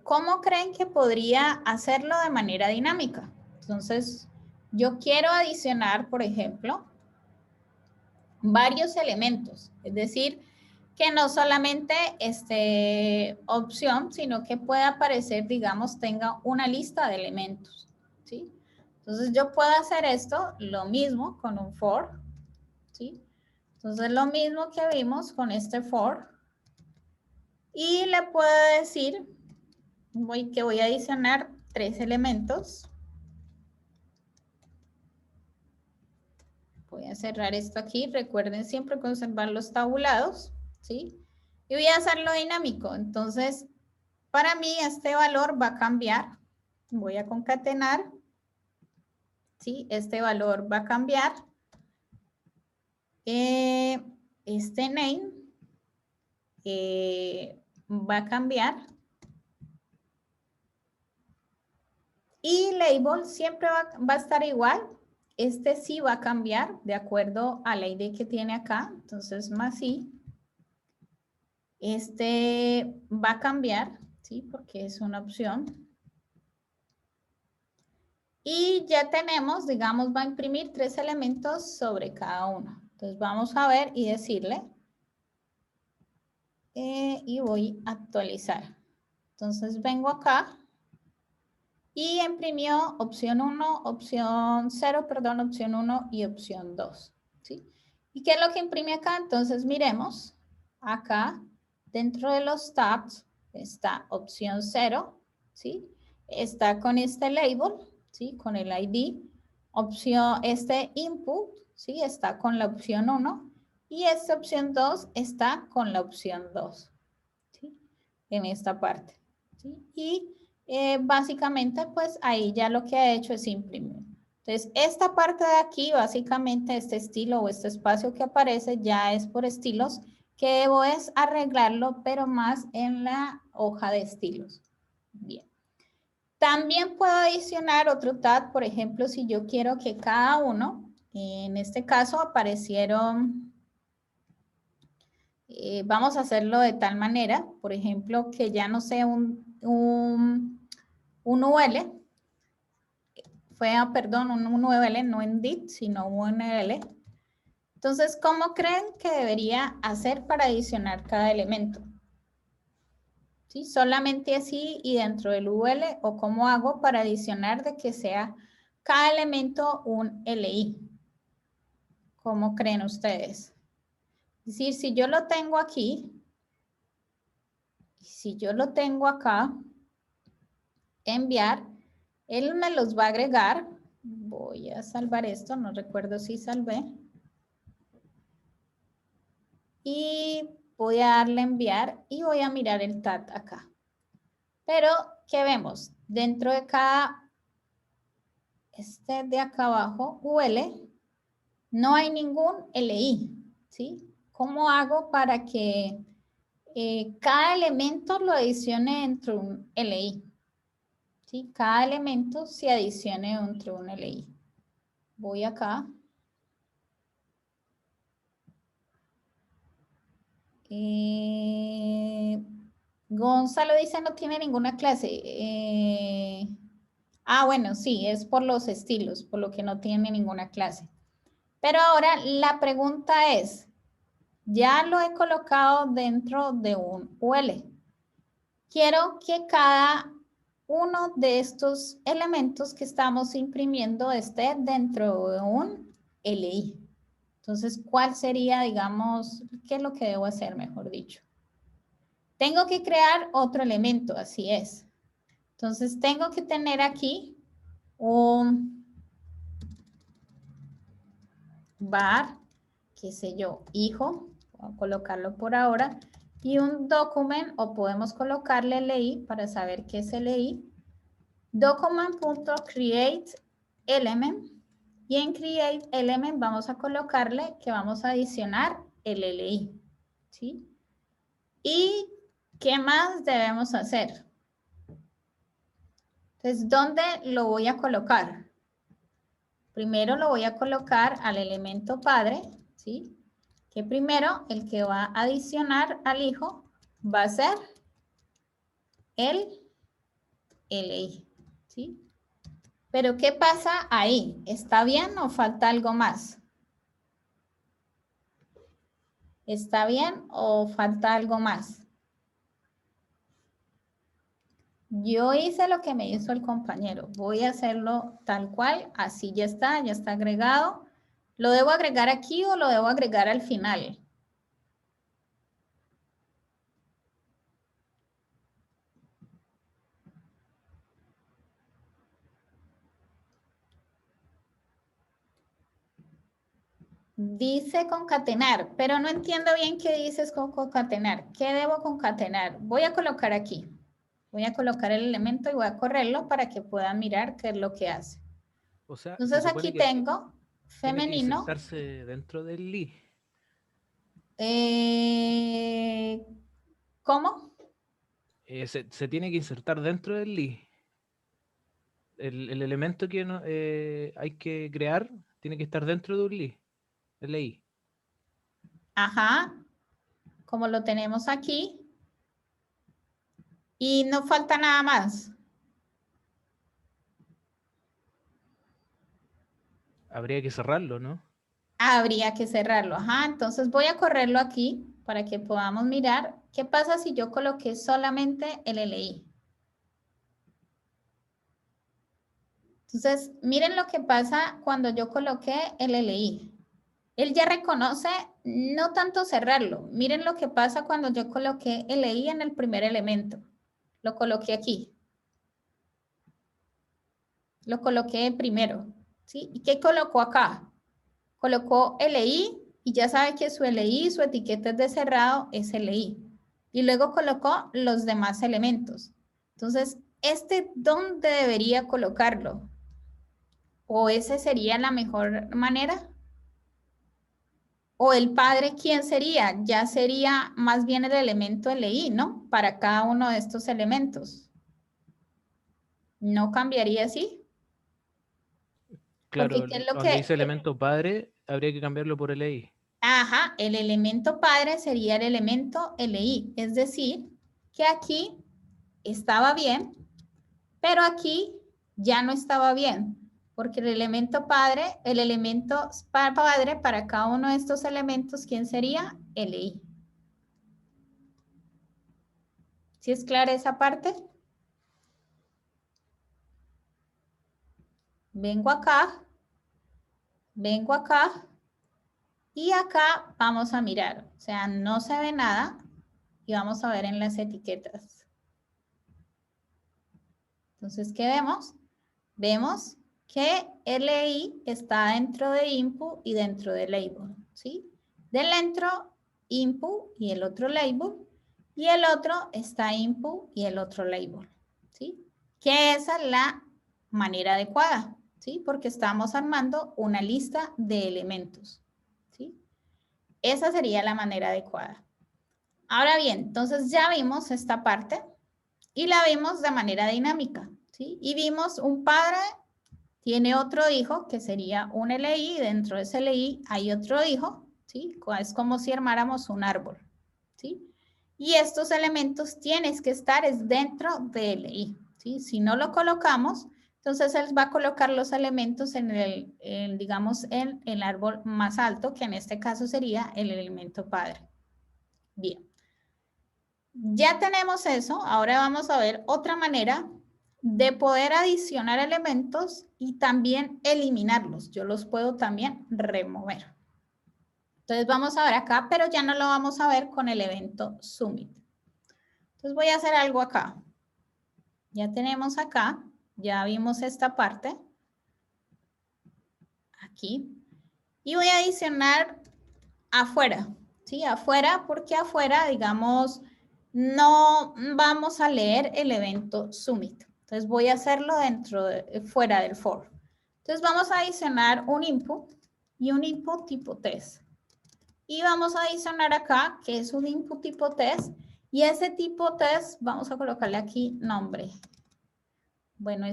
¿cómo creen que podría hacerlo de manera dinámica? Entonces, yo quiero adicionar, por ejemplo, varios elementos. Es decir, que no solamente opción, sino que pueda aparecer, digamos, tenga una lista de elementos, ¿sí? Entonces yo puedo hacer esto, lo mismo con un for, ¿sí? Entonces lo mismo que vimos con este for, y le puedo decir que voy a adicionar 3 elementos. Voy a cerrar esto aquí. Recuerden siempre conservar los tabulados, ¿sí? Y voy a hacerlo dinámico. Entonces, para mí este valor va a cambiar. Voy a concatenar, ¿sí? Este valor va a cambiar. Este name va a cambiar. Y label siempre va a estar igual. Este sí va a cambiar de acuerdo a la ID que tiene acá. Entonces, más sí. Este va a cambiar, ¿sí? Porque es una opción. Y ya tenemos, digamos, va a imprimir 3 elementos sobre cada uno. Entonces, vamos a ver y decirle. Y voy a actualizar. Entonces, vengo acá. Y imprimió opción 1, opción 0, perdón, opción 1 y opción 2, ¿sí? ¿Y qué es lo que imprime acá? Entonces, miremos. Acá, dentro de los tabs, está opción 0, ¿sí? Está con este label, ¿sí? Con el ID. Opción, este input, ¿sí? Está con la opción 1. Y esta opción 2 está con la opción 2, ¿sí? En esta parte, ¿sí? Y básicamente, pues ahí ya lo que ha hecho es imprimir. Entonces, esta parte de aquí, básicamente este estilo o este espacio que aparece ya es por estilos, que debo es arreglarlo, pero más en la hoja de estilos. Bien. También puedo adicionar otro tag, por ejemplo, si yo quiero que cada uno, en este caso aparecieron, vamos a hacerlo de tal manera, por ejemplo, que ya no sea un UL, perdón, un UL, no en DIT, sino un UL. Entonces, ¿cómo creen que debería hacer para adicionar cada elemento? ¿Sí? Solamente así y dentro del UL, o cómo hago para adicionar de que sea cada elemento un LI. ¿Cómo creen ustedes? Es decir, si yo lo tengo aquí, si yo lo tengo acá, enviar, él me los va a agregar. Voy a salvar esto, no recuerdo si salvé. Y voy a darle a enviar y voy a mirar el tag acá. Pero, ¿qué vemos? Dentro de cada, de acá abajo, UL, no hay ningún LI, ¿sí? ¿Cómo hago para que cada elemento lo adicione entre un LI? ¿Sí? Cada elemento se adicione entre un LI. Voy acá. Gonzalo dice no tiene ninguna clase. Bueno, sí, es por los estilos, por lo que no tiene ninguna clase. Pero ahora la pregunta es, ya lo he colocado dentro de un UL. Quiero que cada uno de estos elementos que estamos imprimiendo esté dentro de un LI. Entonces, ¿cuál sería, digamos, qué es lo que debo hacer, mejor dicho? Tengo que crear otro elemento, así es. Entonces, tengo que tener aquí un var, qué sé yo, hijo, voy a colocarlo por ahora, y un document, o podemos colocarle LI para saber qué es LI, document.createElement, y en createElement vamos a colocarle que vamos a adicionar el LI, ¿sí? ¿Y qué más debemos hacer? Entonces, ¿dónde lo voy a colocar? Primero lo voy a colocar al elemento padre, ¿sí? Que primero el que va a adicionar al hijo va a ser el LI, ¿sí? Pero ¿qué pasa ahí? ¿Está bien o falta algo más? ¿Está bien o falta algo más? Yo hice lo que me hizo el compañero. Voy a hacerlo tal cual. Así ya está agregado. ¿Lo debo agregar aquí o lo debo agregar al final? Dice concatenar, pero no entiendo bien qué dices con concatenar. ¿Qué debo concatenar? Voy a colocar aquí. Voy a colocar el elemento y voy a correrlo para que puedan mirar qué es lo que hace. O sea, se Entonces supone aquí que tengo tiene que femenino. insertarse dentro del li. Eh, ¿Cómo? Se tiene que insertar dentro del li. El elemento que hay que crear tiene que estar dentro de un li. LI. Ajá, como lo tenemos aquí. Y no falta nada más. Habría que cerrarlo, ¿no? Habría que cerrarlo. Ajá, entonces voy a correrlo aquí para que podamos mirar qué pasa si yo coloqué solamente el LI. Entonces, miren lo que pasa cuando yo coloqué el LI. Él ya reconoce no tanto cerrarlo. Miren lo que pasa cuando yo coloqué LI en el primer elemento. Lo coloqué aquí. Lo coloqué primero. ¿Sí? ¿Y qué colocó acá? Colocó LI y ya sabe que su LI, su etiqueta de cerrado es LI. Y luego colocó los demás elementos. Entonces, ¿dónde debería colocarlo? ¿O ese sería la mejor manera? ¿O el padre quién sería? Ya sería más bien el elemento LI, ¿no? Para cada uno de estos elementos. ¿No cambiaría así? Porque Claro, ¿qué es lo donde que... dice elemento padre, habría que cambiarlo por LI. Ajá, el elemento padre sería el elemento LI. Es decir, que aquí estaba bien, pero aquí ya no estaba bien, porque el elemento padre, padre para cada uno de estos elementos, ¿quién sería? LI. ¿Sí es clara esa parte? Vengo acá, vengo acá y acá vamos a mirar. O sea, no se ve nada y vamos a ver en las etiquetas. Entonces, ¿qué vemos? Vemos que LI está dentro de input y dentro de label, ¿sí? Dentro input y el otro label, y el otro está input y el otro label, ¿sí? Que esa es la manera adecuada, ¿sí? Porque estamos armando una lista de elementos, ¿sí? Esa sería la manera adecuada. Ahora bien, entonces ya vimos esta parte y la vimos de manera dinámica, ¿sí? Y vimos un padre tiene otro hijo que sería un LI, dentro de ese LI hay otro hijo, ¿sí? Es como si armáramos un árbol, ¿sí? Y estos elementos tienes que estar dentro de LI, ¿sí? Si no lo colocamos, entonces él va a colocar los elementos digamos, en el árbol más alto, que en este caso sería el elemento padre. Bien. Ya tenemos eso, ahora vamos a ver otra manera de poder adicionar elementos y también eliminarlos. Yo los puedo también remover. Entonces vamos a ver acá, pero ya no lo vamos a ver con el evento Summit. Entonces voy a hacer algo acá. Ya tenemos acá, ya vimos esta parte, aquí, y voy a adicionar afuera, ¿sí? Afuera, porque afuera, digamos, no vamos a leer el evento Summit. Entonces voy a hacerlo fuera del for. Entonces vamos a adicionar un input y un input tipo test. Y vamos a adicionar acá, que es un input tipo test, y ese tipo test, vamos a colocarle aquí nombre. Bueno,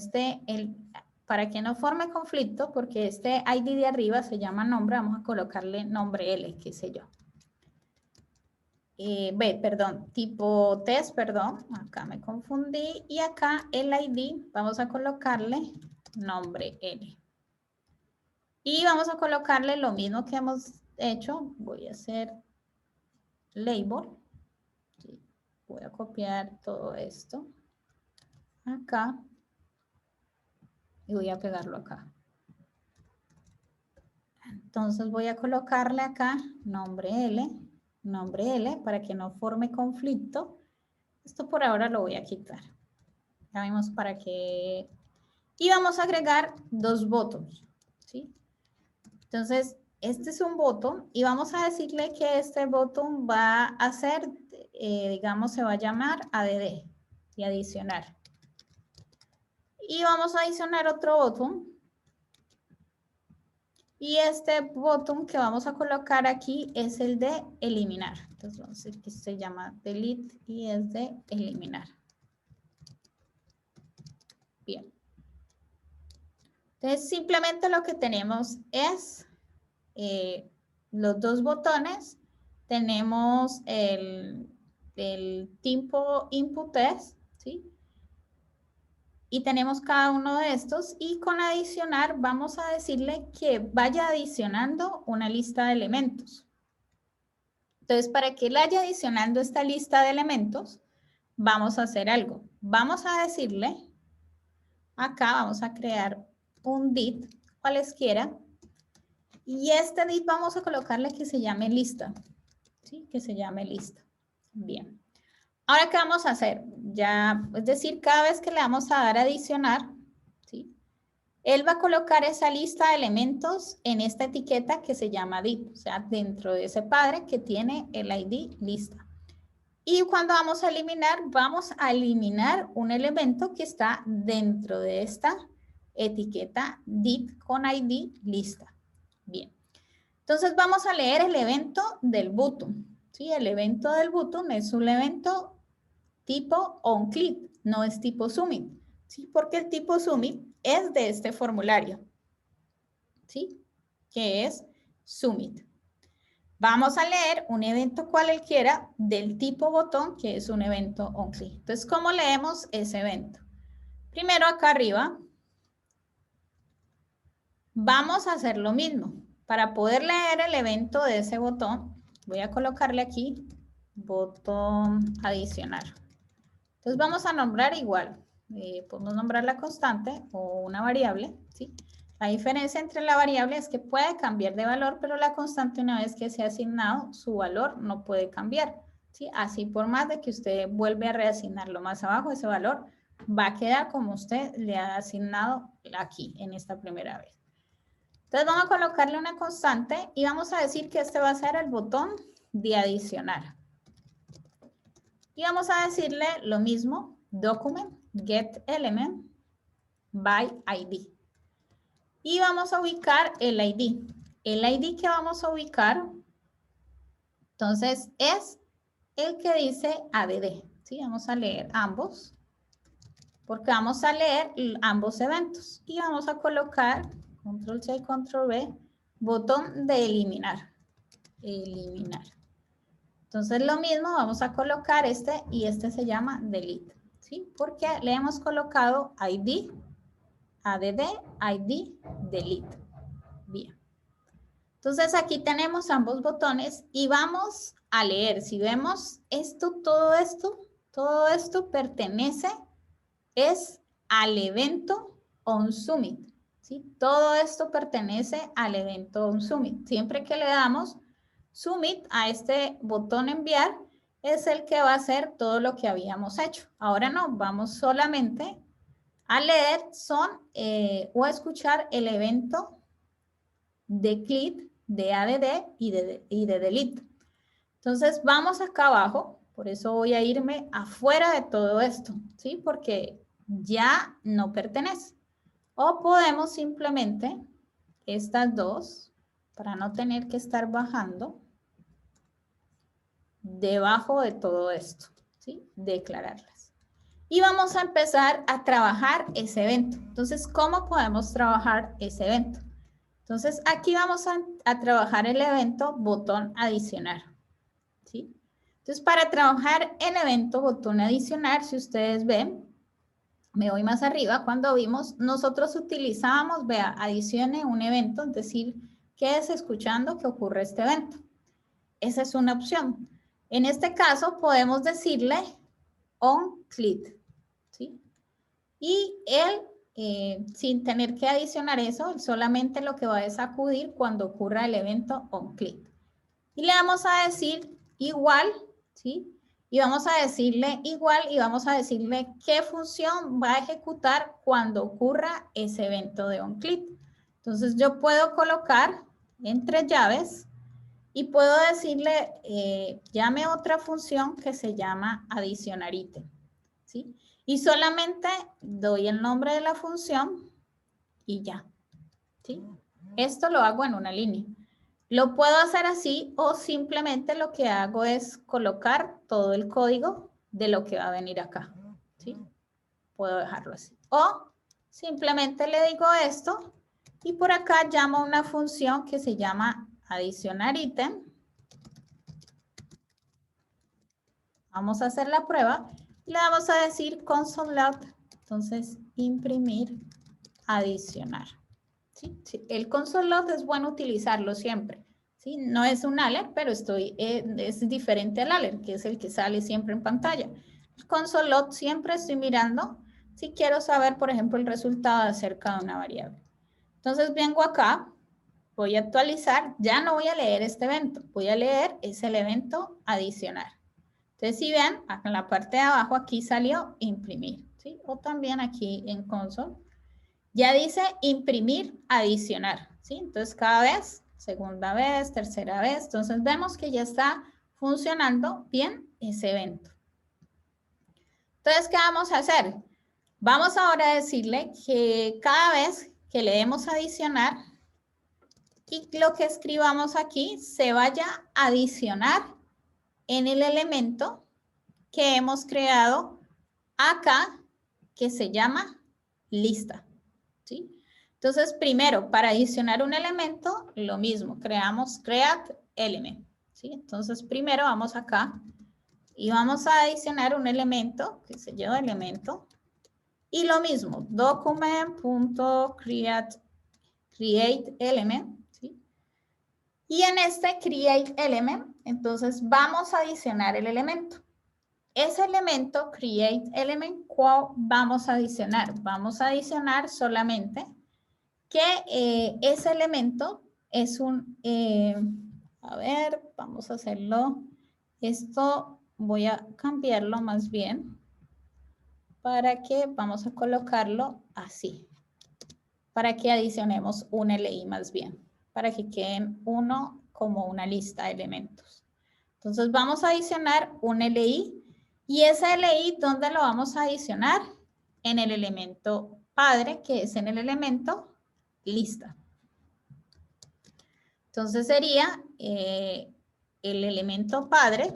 para que no forme conflicto, porque este ID de arriba se llama nombre, vamos a colocarle nombre L, qué sé yo. Perdón, tipo test, perdón, acá me confundí, y acá el ID, vamos a colocarle nombre L. Y vamos a colocarle lo mismo que hemos hecho, voy a hacer label. ¿Sí? Voy a copiar todo esto acá y voy a pegarlo acá. Entonces voy a colocarle acá nombre L, para que no forme conflicto. Esto por ahora lo voy a quitar. Ya vimos para qué. Y vamos a agregar dos buttons, ¿sí? Entonces, este es un botón y vamos a decirle que este botón va a ser, digamos, se va a llamar add y adicionar. Y vamos a adicionar otro botón. Y este botón que vamos a colocar aquí es el de eliminar. Entonces, vamos a decir que se llama delete y es de eliminar. Bien. Entonces, simplemente lo que tenemos es los dos botones. Tenemos el tipo input test, ¿sí? Y tenemos cada uno de estos y con adicionar vamos a decirle que vaya adicionando una lista de elementos. Entonces, para que él vaya adicionando esta lista de elementos, vamos a hacer algo. Vamos a decirle, acá vamos a crear un div, cualesquiera, y este div vamos a colocarle que se llame lista, ¿sí? Que se llame lista. Bien. Ahora, ¿qué vamos a hacer? Ya, es decir, cada vez que le vamos a dar a adicionar, ¿sí? Él va a colocar esa lista de elementos en esta etiqueta que se llama div, o sea, dentro de ese padre que tiene el ID lista. Y cuando vamos a eliminar un elemento que está dentro de esta etiqueta div con ID lista. Bien. Entonces vamos a leer el evento del button. ¿Sí? El evento del button es un evento tipo onClick, no es tipo submit. ¿Sí? Porque el tipo submit es de este formulario. ¿Sí? Que es submit. Vamos a leer un evento cualquiera del tipo botón, que es un evento onClick. Entonces, ¿cómo leemos ese evento? Primero, acá arriba, vamos a hacer lo mismo. Para poder leer el evento de ese botón, voy a colocarle aquí botón adicionar. Entonces, vamos a nombrar igual. Podemos nombrar la constante o una variable, ¿sí? La diferencia entre la variable es que puede cambiar de valor, pero la constante una vez que se ha asignado, su valor no puede cambiar, ¿sí? Así por más de que usted vuelve a reasignarlo más abajo, ese valor va a quedar como usted le ha asignado aquí, en esta primera vez. Entonces vamos a colocarle una constante y vamos a decir que este va a ser el botón de adicionar. Y vamos a decirle lo mismo, document get element by ID. Y vamos a ubicar el ID. El ID que vamos a ubicar, entonces, es el que dice ADD. ¿Sí? Vamos a leer ambos, porque vamos a leer ambos eventos. Y vamos a colocar, control C, control V, botón de eliminar. Eliminar. Entonces, lo mismo, vamos a colocar este y este se llama delete. ¿Sí? Porque le hemos colocado ID, ADD, ID, delete. Bien. Entonces aquí tenemos ambos botones y vamos a leer. Si vemos esto, todo esto pertenece es al evento onSubmit. ¿Sí? Todo esto pertenece al evento onSubmit. Siempre que le damos submit a este botón enviar, es el que va a hacer todo lo que habíamos hecho. Ahora no, vamos solamente a leer o a escuchar el evento de click, de ADD y de delete. Entonces, vamos acá abajo, por eso voy a irme afuera de todo esto, ¿sí? Porque ya no pertenece. O podemos simplemente, estas dos, para no tener que estar bajando, debajo de todo esto, ¿sí? Declararlas. Y vamos a empezar a trabajar ese evento. Entonces, ¿cómo podemos trabajar ese evento? Entonces, aquí vamos a trabajar el evento botón adicionar, ¿sí? Entonces, para trabajar el evento botón adicionar, si ustedes ven, me voy más arriba, cuando vimos, nosotros utilizábamos, vea, adicione un evento, es decir, quédese escuchando que ocurre este evento. Esa es una opción. En este caso podemos decirle onClick, ¿sí? Y él, sin tener que adicionar eso, solamente lo que va es acudir cuando ocurra el evento onClick. Y le vamos a decir igual, ¿sí? Y vamos a decirle igual y vamos a decirle qué función va a ejecutar cuando ocurra ese evento de onClick. Entonces yo puedo colocar entre llaves y puedo decirle, llame otra función que se llama adicionar ítem, ¿sí? Y solamente doy el nombre de la función y ya, ¿sí? Esto lo hago en una línea. Lo puedo hacer así o simplemente lo que hago es colocar todo el código de lo que va a venir acá, ¿sí? Puedo dejarlo así. O simplemente le digo esto y por acá llamo una función que se llama adicionar ítem. Vamos a hacer la prueba y le vamos a decir console.log, entonces imprimir, adicionar. ¿Sí? Sí, el console.log es bueno utilizarlo siempre. ¿Sí? No es un alert, pero es diferente al alert, que es el que sale siempre en pantalla. El console.log siempre estoy mirando si quiero saber, por ejemplo, el resultado acerca de una variable. Entonces vengo acá, voy a actualizar, ya no voy a leer este evento, voy a leer es el evento adicionar. Entonces, si ven, acá en la parte de abajo, aquí salió imprimir, ¿sí? O también aquí en console, ya dice imprimir, adicionar, ¿sí? Entonces, cada vez, segunda vez, tercera vez, entonces vemos que ya está funcionando bien ese evento. Entonces, ¿qué vamos a hacer? Vamos ahora a decirle que cada vez que le demos adicionar y lo que escribamos aquí se vaya a adicionar en el elemento que hemos creado acá, que se llama lista, ¿sí? Entonces, primero, para adicionar un elemento, lo mismo, creamos create element, ¿sí? Entonces, primero vamos acá y vamos a adicionar un elemento, que se llama elemento, y lo mismo, document.create element, ¿sí? Y en este create element, entonces vamos a adicionar el elemento. Ese elemento, create element, ¿cuál vamos a adicionar? Vamos a adicionar solamente que ese elemento es un, a ver, vamos a hacerlo. Esto voy a cambiarlo más bien para que vamos a colocarlo así. Para que adicionemos un LI más bien. Para que queden uno como una lista de elementos. Entonces vamos a adicionar un LI. Y ese LI, ¿dónde lo vamos a adicionar? En el elemento padre, que es en el elemento lista. Entonces sería el elemento padre.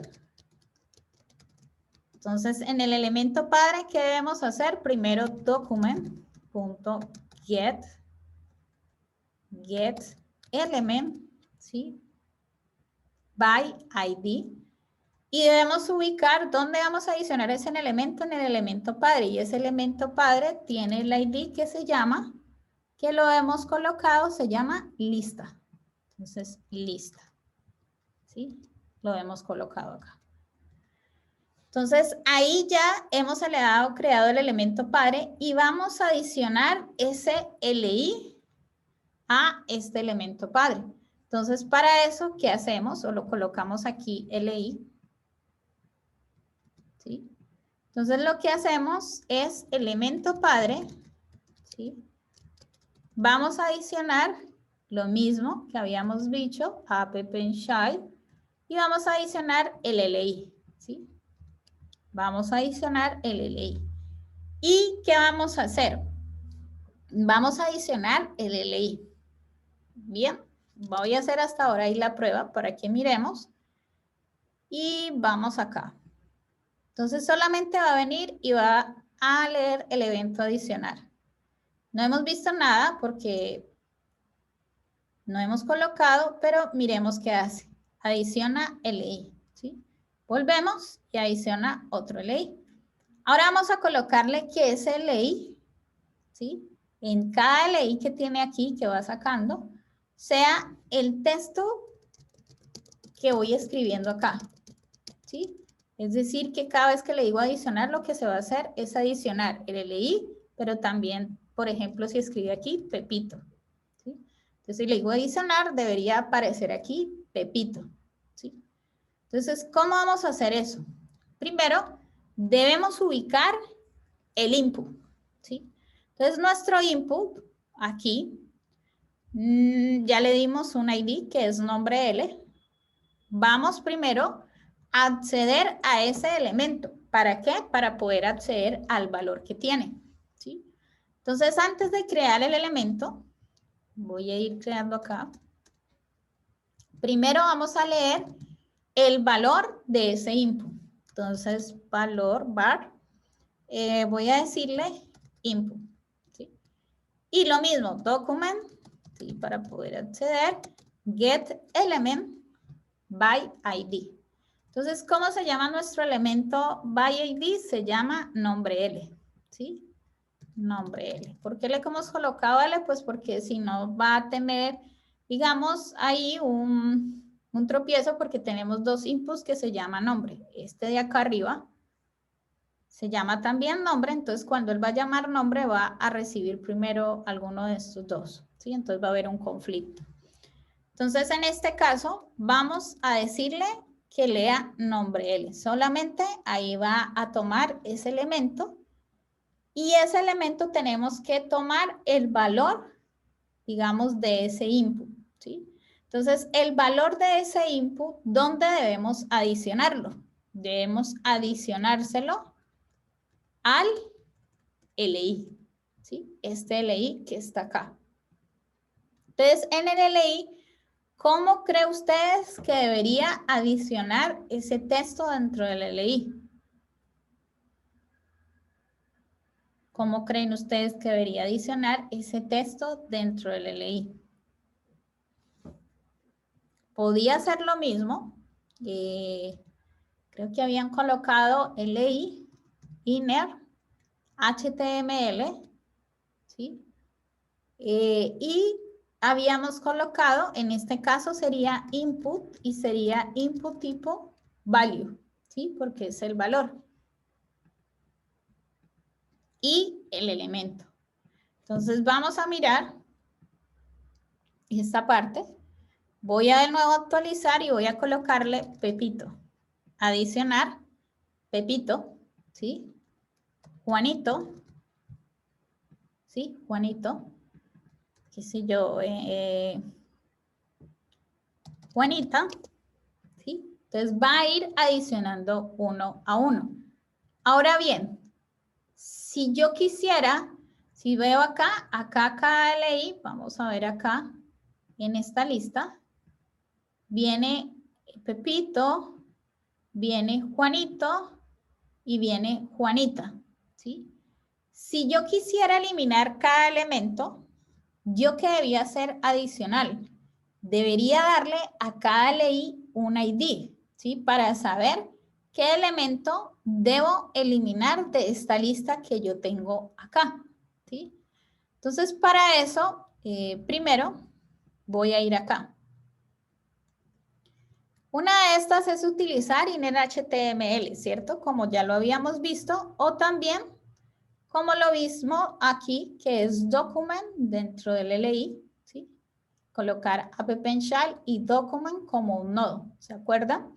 Entonces en el elemento padre, ¿qué debemos hacer? Primero document.get element, ¿sí? By ID. Y debemos ubicar dónde vamos a adicionar ese elemento en el elemento padre. Y ese elemento padre tiene el ID que se llama, que lo hemos colocado, se llama lista. Entonces, lista. ¿Sí? Lo hemos colocado acá. Entonces, ahí ya hemos creado el elemento padre y vamos a adicionar ese LI a este elemento padre. Entonces, para eso, ¿qué hacemos? O lo colocamos aquí, LI. ¿Sí? Entonces, lo que hacemos es elemento padre, ¿sí? Vamos a adicionar lo mismo que habíamos dicho, app en child, y vamos a adicionar el LI, ¿sí? Vamos a adicionar el LI. ¿Y qué vamos a hacer? Vamos a adicionar el LI. Bien, voy a hacer hasta ahora ahí la prueba para que miremos. Y vamos acá. Entonces solamente va a venir y va a leer el evento adicionar. No hemos visto nada porque no hemos colocado, pero miremos qué hace. Adiciona LI, ¿sí? Volvemos y adiciona otro LI. Ahora vamos a colocarle que ese LI, ¿sí? En cada LI que tiene aquí, que va sacando, sea el texto que voy escribiendo acá, ¿sí? Es decir, que cada vez que le digo adicionar, lo que se va a hacer es adicionar el LI, pero también, por ejemplo, si escribe aquí, Pepito, ¿sí? Entonces, si le digo adicionar, debería aparecer aquí Pepito, ¿sí? Entonces, ¿cómo vamos a hacer eso? Primero, debemos ubicar el input, ¿sí? Entonces, nuestro input, aquí, ya le dimos un ID que es nombre L. Vamos primero a acceder a ese elemento. ¿Para qué? Para poder acceder al valor que tiene, ¿sí? Entonces, antes de crear el elemento, voy a ir creando acá. Primero vamos a leer el valor de ese input. Entonces, valor var, voy a decirle input, ¿sí? Y lo mismo, document, ¿sí? Para poder acceder, get element by ID. Entonces, ¿cómo se llama nuestro elemento by ID? Se llama nombre L, ¿sí? Nombre L. ¿Por qué le hemos colocado L? Pues porque si no va a tener, digamos, ahí un tropiezo porque tenemos dos inputs que se llaman nombre. Este de acá arriba se llama también nombre, entonces cuando él va a llamar nombre va a recibir primero alguno de estos dos, ¿sí? Entonces va a haber un conflicto. Entonces en este caso vamos a decirle que lea nombre L. Solamente ahí va a tomar ese elemento y ese elemento tenemos que tomar el valor, digamos, de ese input, ¿sí? Entonces, el valor de ese input, ¿dónde debemos adicionarlo? Debemos adicionárselo al LI, ¿sí? Este LI que está acá. Entonces, en el LI, ¿cómo cree ustedes que debería adicionar ese texto dentro del LI? ¿Cómo creen ustedes que debería adicionar ese texto dentro del LI? Podía ser lo mismo. Creo que habían colocado LI, inner, HTML, ¿sí? Y habíamos colocado, en este caso sería input y sería input tipo value, ¿sí? Porque es el valor. Y el elemento. Entonces vamos a mirar esta parte. Voy a de nuevo actualizar y voy a colocarle Pepito. Adicionar Pepito, ¿sí? Juanito, ¿sí? Juanito, qué sé yo, Juanita, ¿sí? Entonces va a ir adicionando uno a uno. Ahora bien, si yo quisiera, si veo acá KLI, vamos a ver acá, en esta lista, viene Pepito, viene Juanito y viene Juanita, ¿sí? Si yo quisiera eliminar cada elemento, ¿yo qué debía hacer adicional? Debería darle a cada LI un ID, ¿sí? Para saber qué elemento debo eliminar de esta lista que yo tengo acá, ¿sí? Entonces, para eso, primero voy a ir acá. Una de estas es utilizar inner.html, ¿cierto? Como ya lo habíamos visto, o también como lo mismo aquí, que es document dentro del LI, ¿sí? Colocar append y document como un nodo, ¿se acuerdan?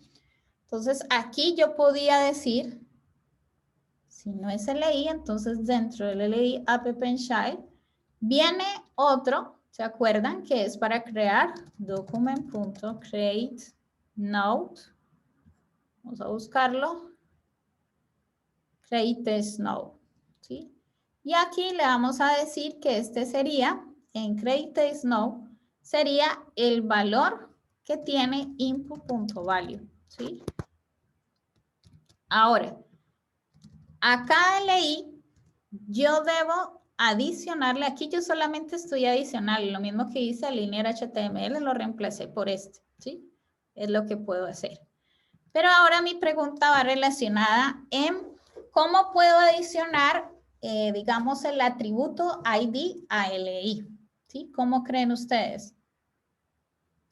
Entonces, aquí yo podía decir, si no es LI, entonces dentro del LI append viene otro, ¿se acuerdan? Que es para crear document.create node. Vamos a buscarlo. Create node, ¿sí? Y aquí le vamos a decir que este sería, en create node, sería el valor que tiene input.value, ¿sí? Ahora, acá leí, yo debo adicionarle, aquí yo solamente estoy adicionando, lo mismo que hice al linear HTML, lo reemplacé por este, ¿sí? Es lo que puedo hacer. Pero ahora mi pregunta va relacionada en cómo puedo adicionar, digamos, el atributo ID a LI, ¿sí? ¿Cómo creen ustedes?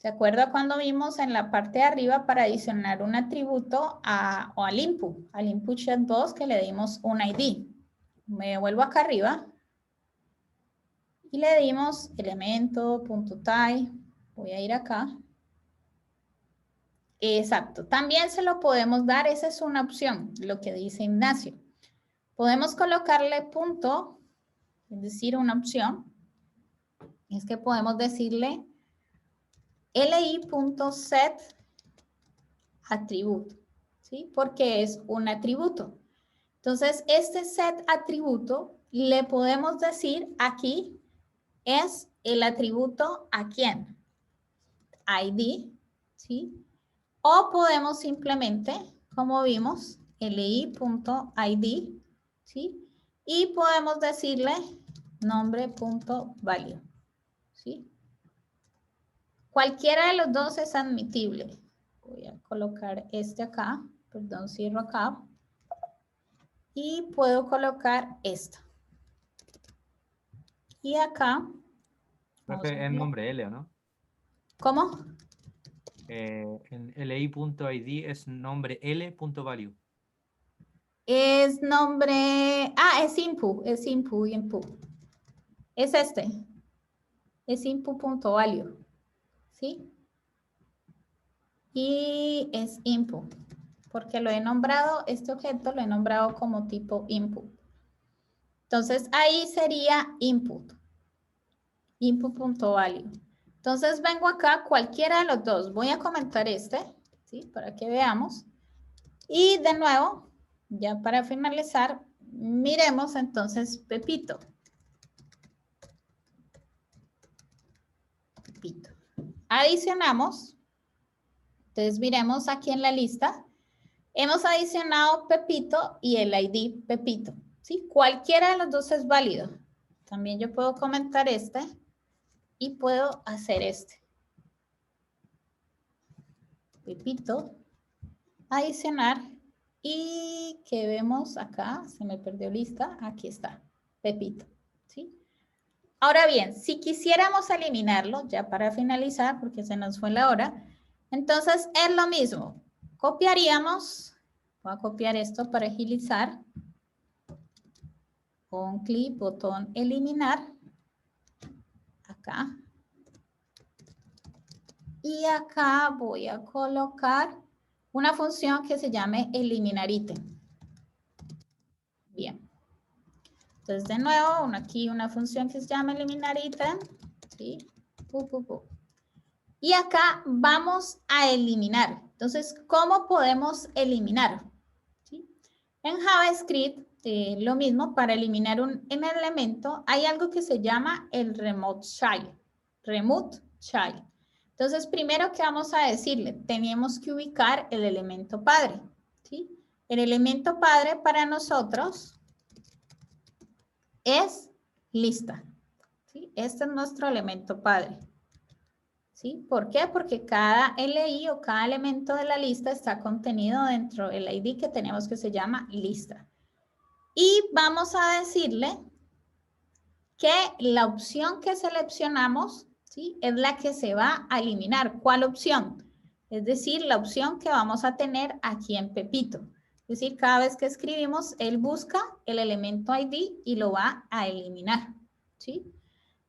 ¿Se acuerda cuando vimos en la parte de arriba para adicionar un atributo o al input shed2 que le dimos un ID? Me vuelvo acá arriba y le dimos elemento.type. Voy a ir acá. Exacto. También se lo podemos dar, esa es una opción, lo que dice Ignacio. Podemos colocarle punto, es decir, una opción. Es que podemos decirle li.set atributo, ¿sí? Porque es un atributo. Entonces, este set atributo le podemos decir aquí es el atributo a quién, ID, ¿sí? O podemos simplemente, como vimos, li.id, ¿sí? Y podemos decirle nombre.value, ¿sí? Cualquiera de los dos es admitible. Voy a colocar este acá, perdón, cierro acá. Y puedo colocar esto. Y acá. Profe, es nombre L, ¿o no? ¿Cómo? En li.id es nombre L.value. Es nombre. Es input. Es input. Es este. Es input.value. ¿Sí? Y es input. Porque lo he nombrado, este objeto lo he nombrado como tipo input. Entonces ahí sería input. Input.value. Entonces vengo acá, cualquiera de los dos. Voy a comentar este, ¿sí? Para que veamos. Y de nuevo, ya para finalizar, miremos entonces Pepito. Pepito. Adicionamos. Entonces miremos aquí en la lista. Hemos adicionado Pepito y el ID Pepito, ¿sí? Cualquiera de los dos es válido. También yo puedo comentar este y puedo hacer este. Pepito, adicionar, y que vemos acá, se me perdió lista, aquí está, Pepito, ¿sí? Ahora bien, si quisiéramos eliminarlo, ya para finalizar, porque se nos fue la hora, entonces es lo mismo, copiaríamos, voy a copiar esto para agilizar, con clic, botón eliminar, acá, y acá voy a colocar una función que se llame eliminar ítem. Bien. Entonces, de nuevo, aquí una función que se llama eliminar ítem. ¿Sí? Y acá vamos a eliminar. Entonces, ¿cómo podemos eliminar? ¿Sí? En JavaScript, lo mismo, para eliminar un elemento, hay algo que se llama el remote child. Remote child. Entonces, primero, ¿qué vamos a decirle? Tenemos que ubicar el elemento padre. ¿Sí? El elemento padre para nosotros es lista. ¿Sí? Este es nuestro elemento padre. ¿Sí? ¿Por qué? Porque cada LI o cada elemento de la lista está contenido dentro del ID que tenemos que se llama lista. Y vamos a decirle que la opción que seleccionamos, ¿sí? Es la que se va a eliminar. ¿Cuál opción? Es decir, la opción que vamos a tener aquí en Pepito. Es decir, cada vez que escribimos, él busca el elemento ID y lo va a eliminar. ¿Sí?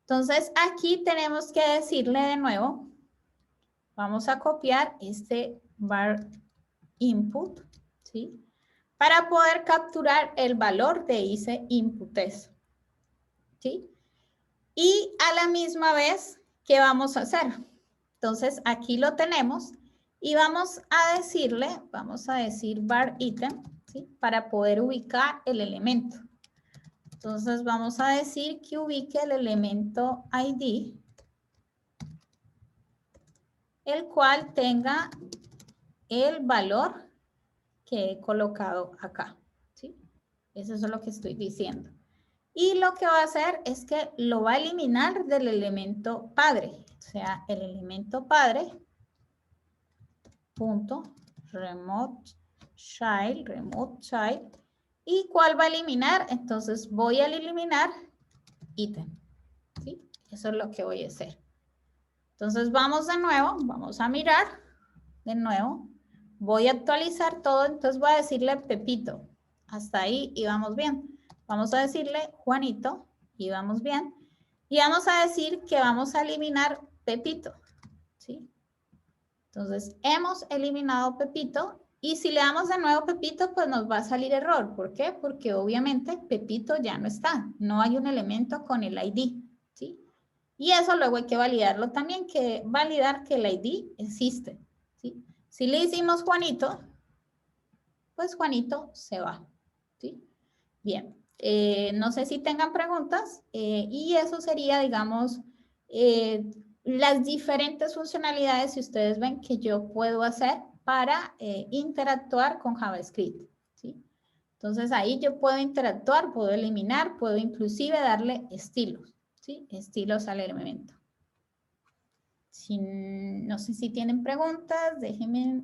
Entonces, aquí tenemos que decirle de nuevo, vamos a copiar este var input, ¿sí? Para poder capturar el valor de ese input-es. ¿Sí? Y a la misma vez, ¿qué vamos a hacer? Entonces, aquí lo tenemos y vamos a decirle, vamos a decir var item, ¿sí? Para poder ubicar el elemento. Entonces, vamos a decir que ubique el elemento ID, el cual tenga el valor que he colocado acá, ¿sí? Eso es lo que estoy diciendo. Y lo que va a hacer es que lo va a eliminar del elemento padre. O sea, el elemento padre, punto, remote child. ¿Y cuál va a eliminar? Entonces voy a eliminar ítem. ¿Sí? Eso es lo que voy a hacer. Entonces vamos de nuevo, vamos a mirar de nuevo. Voy a actualizar todo, entonces voy a decirle Pepito. Hasta ahí y vamos bien. Vamos a decirle Juanito y vamos bien. Y vamos a decir que vamos a eliminar Pepito. ¿Sí? Entonces hemos eliminado Pepito. Y si le damos de nuevo Pepito, pues nos va a salir error. ¿Por qué? Porque obviamente Pepito ya no está. No hay un elemento con el ID. ¿Sí? Y eso luego hay que validarlo también, que validar que el ID existe. ¿Sí? Si le hicimos Juanito, pues Juanito se va. ¿Sí? Bien. No sé si tengan preguntas. Y eso sería, digamos, las diferentes funcionalidades, si ustedes ven, que yo puedo hacer para interactuar con JavaScript. ¿Sí? Entonces ahí yo puedo interactuar, puedo eliminar, puedo inclusive darle estilos. ¿Sí? Estilos al elemento. No sé si tienen preguntas, déjenme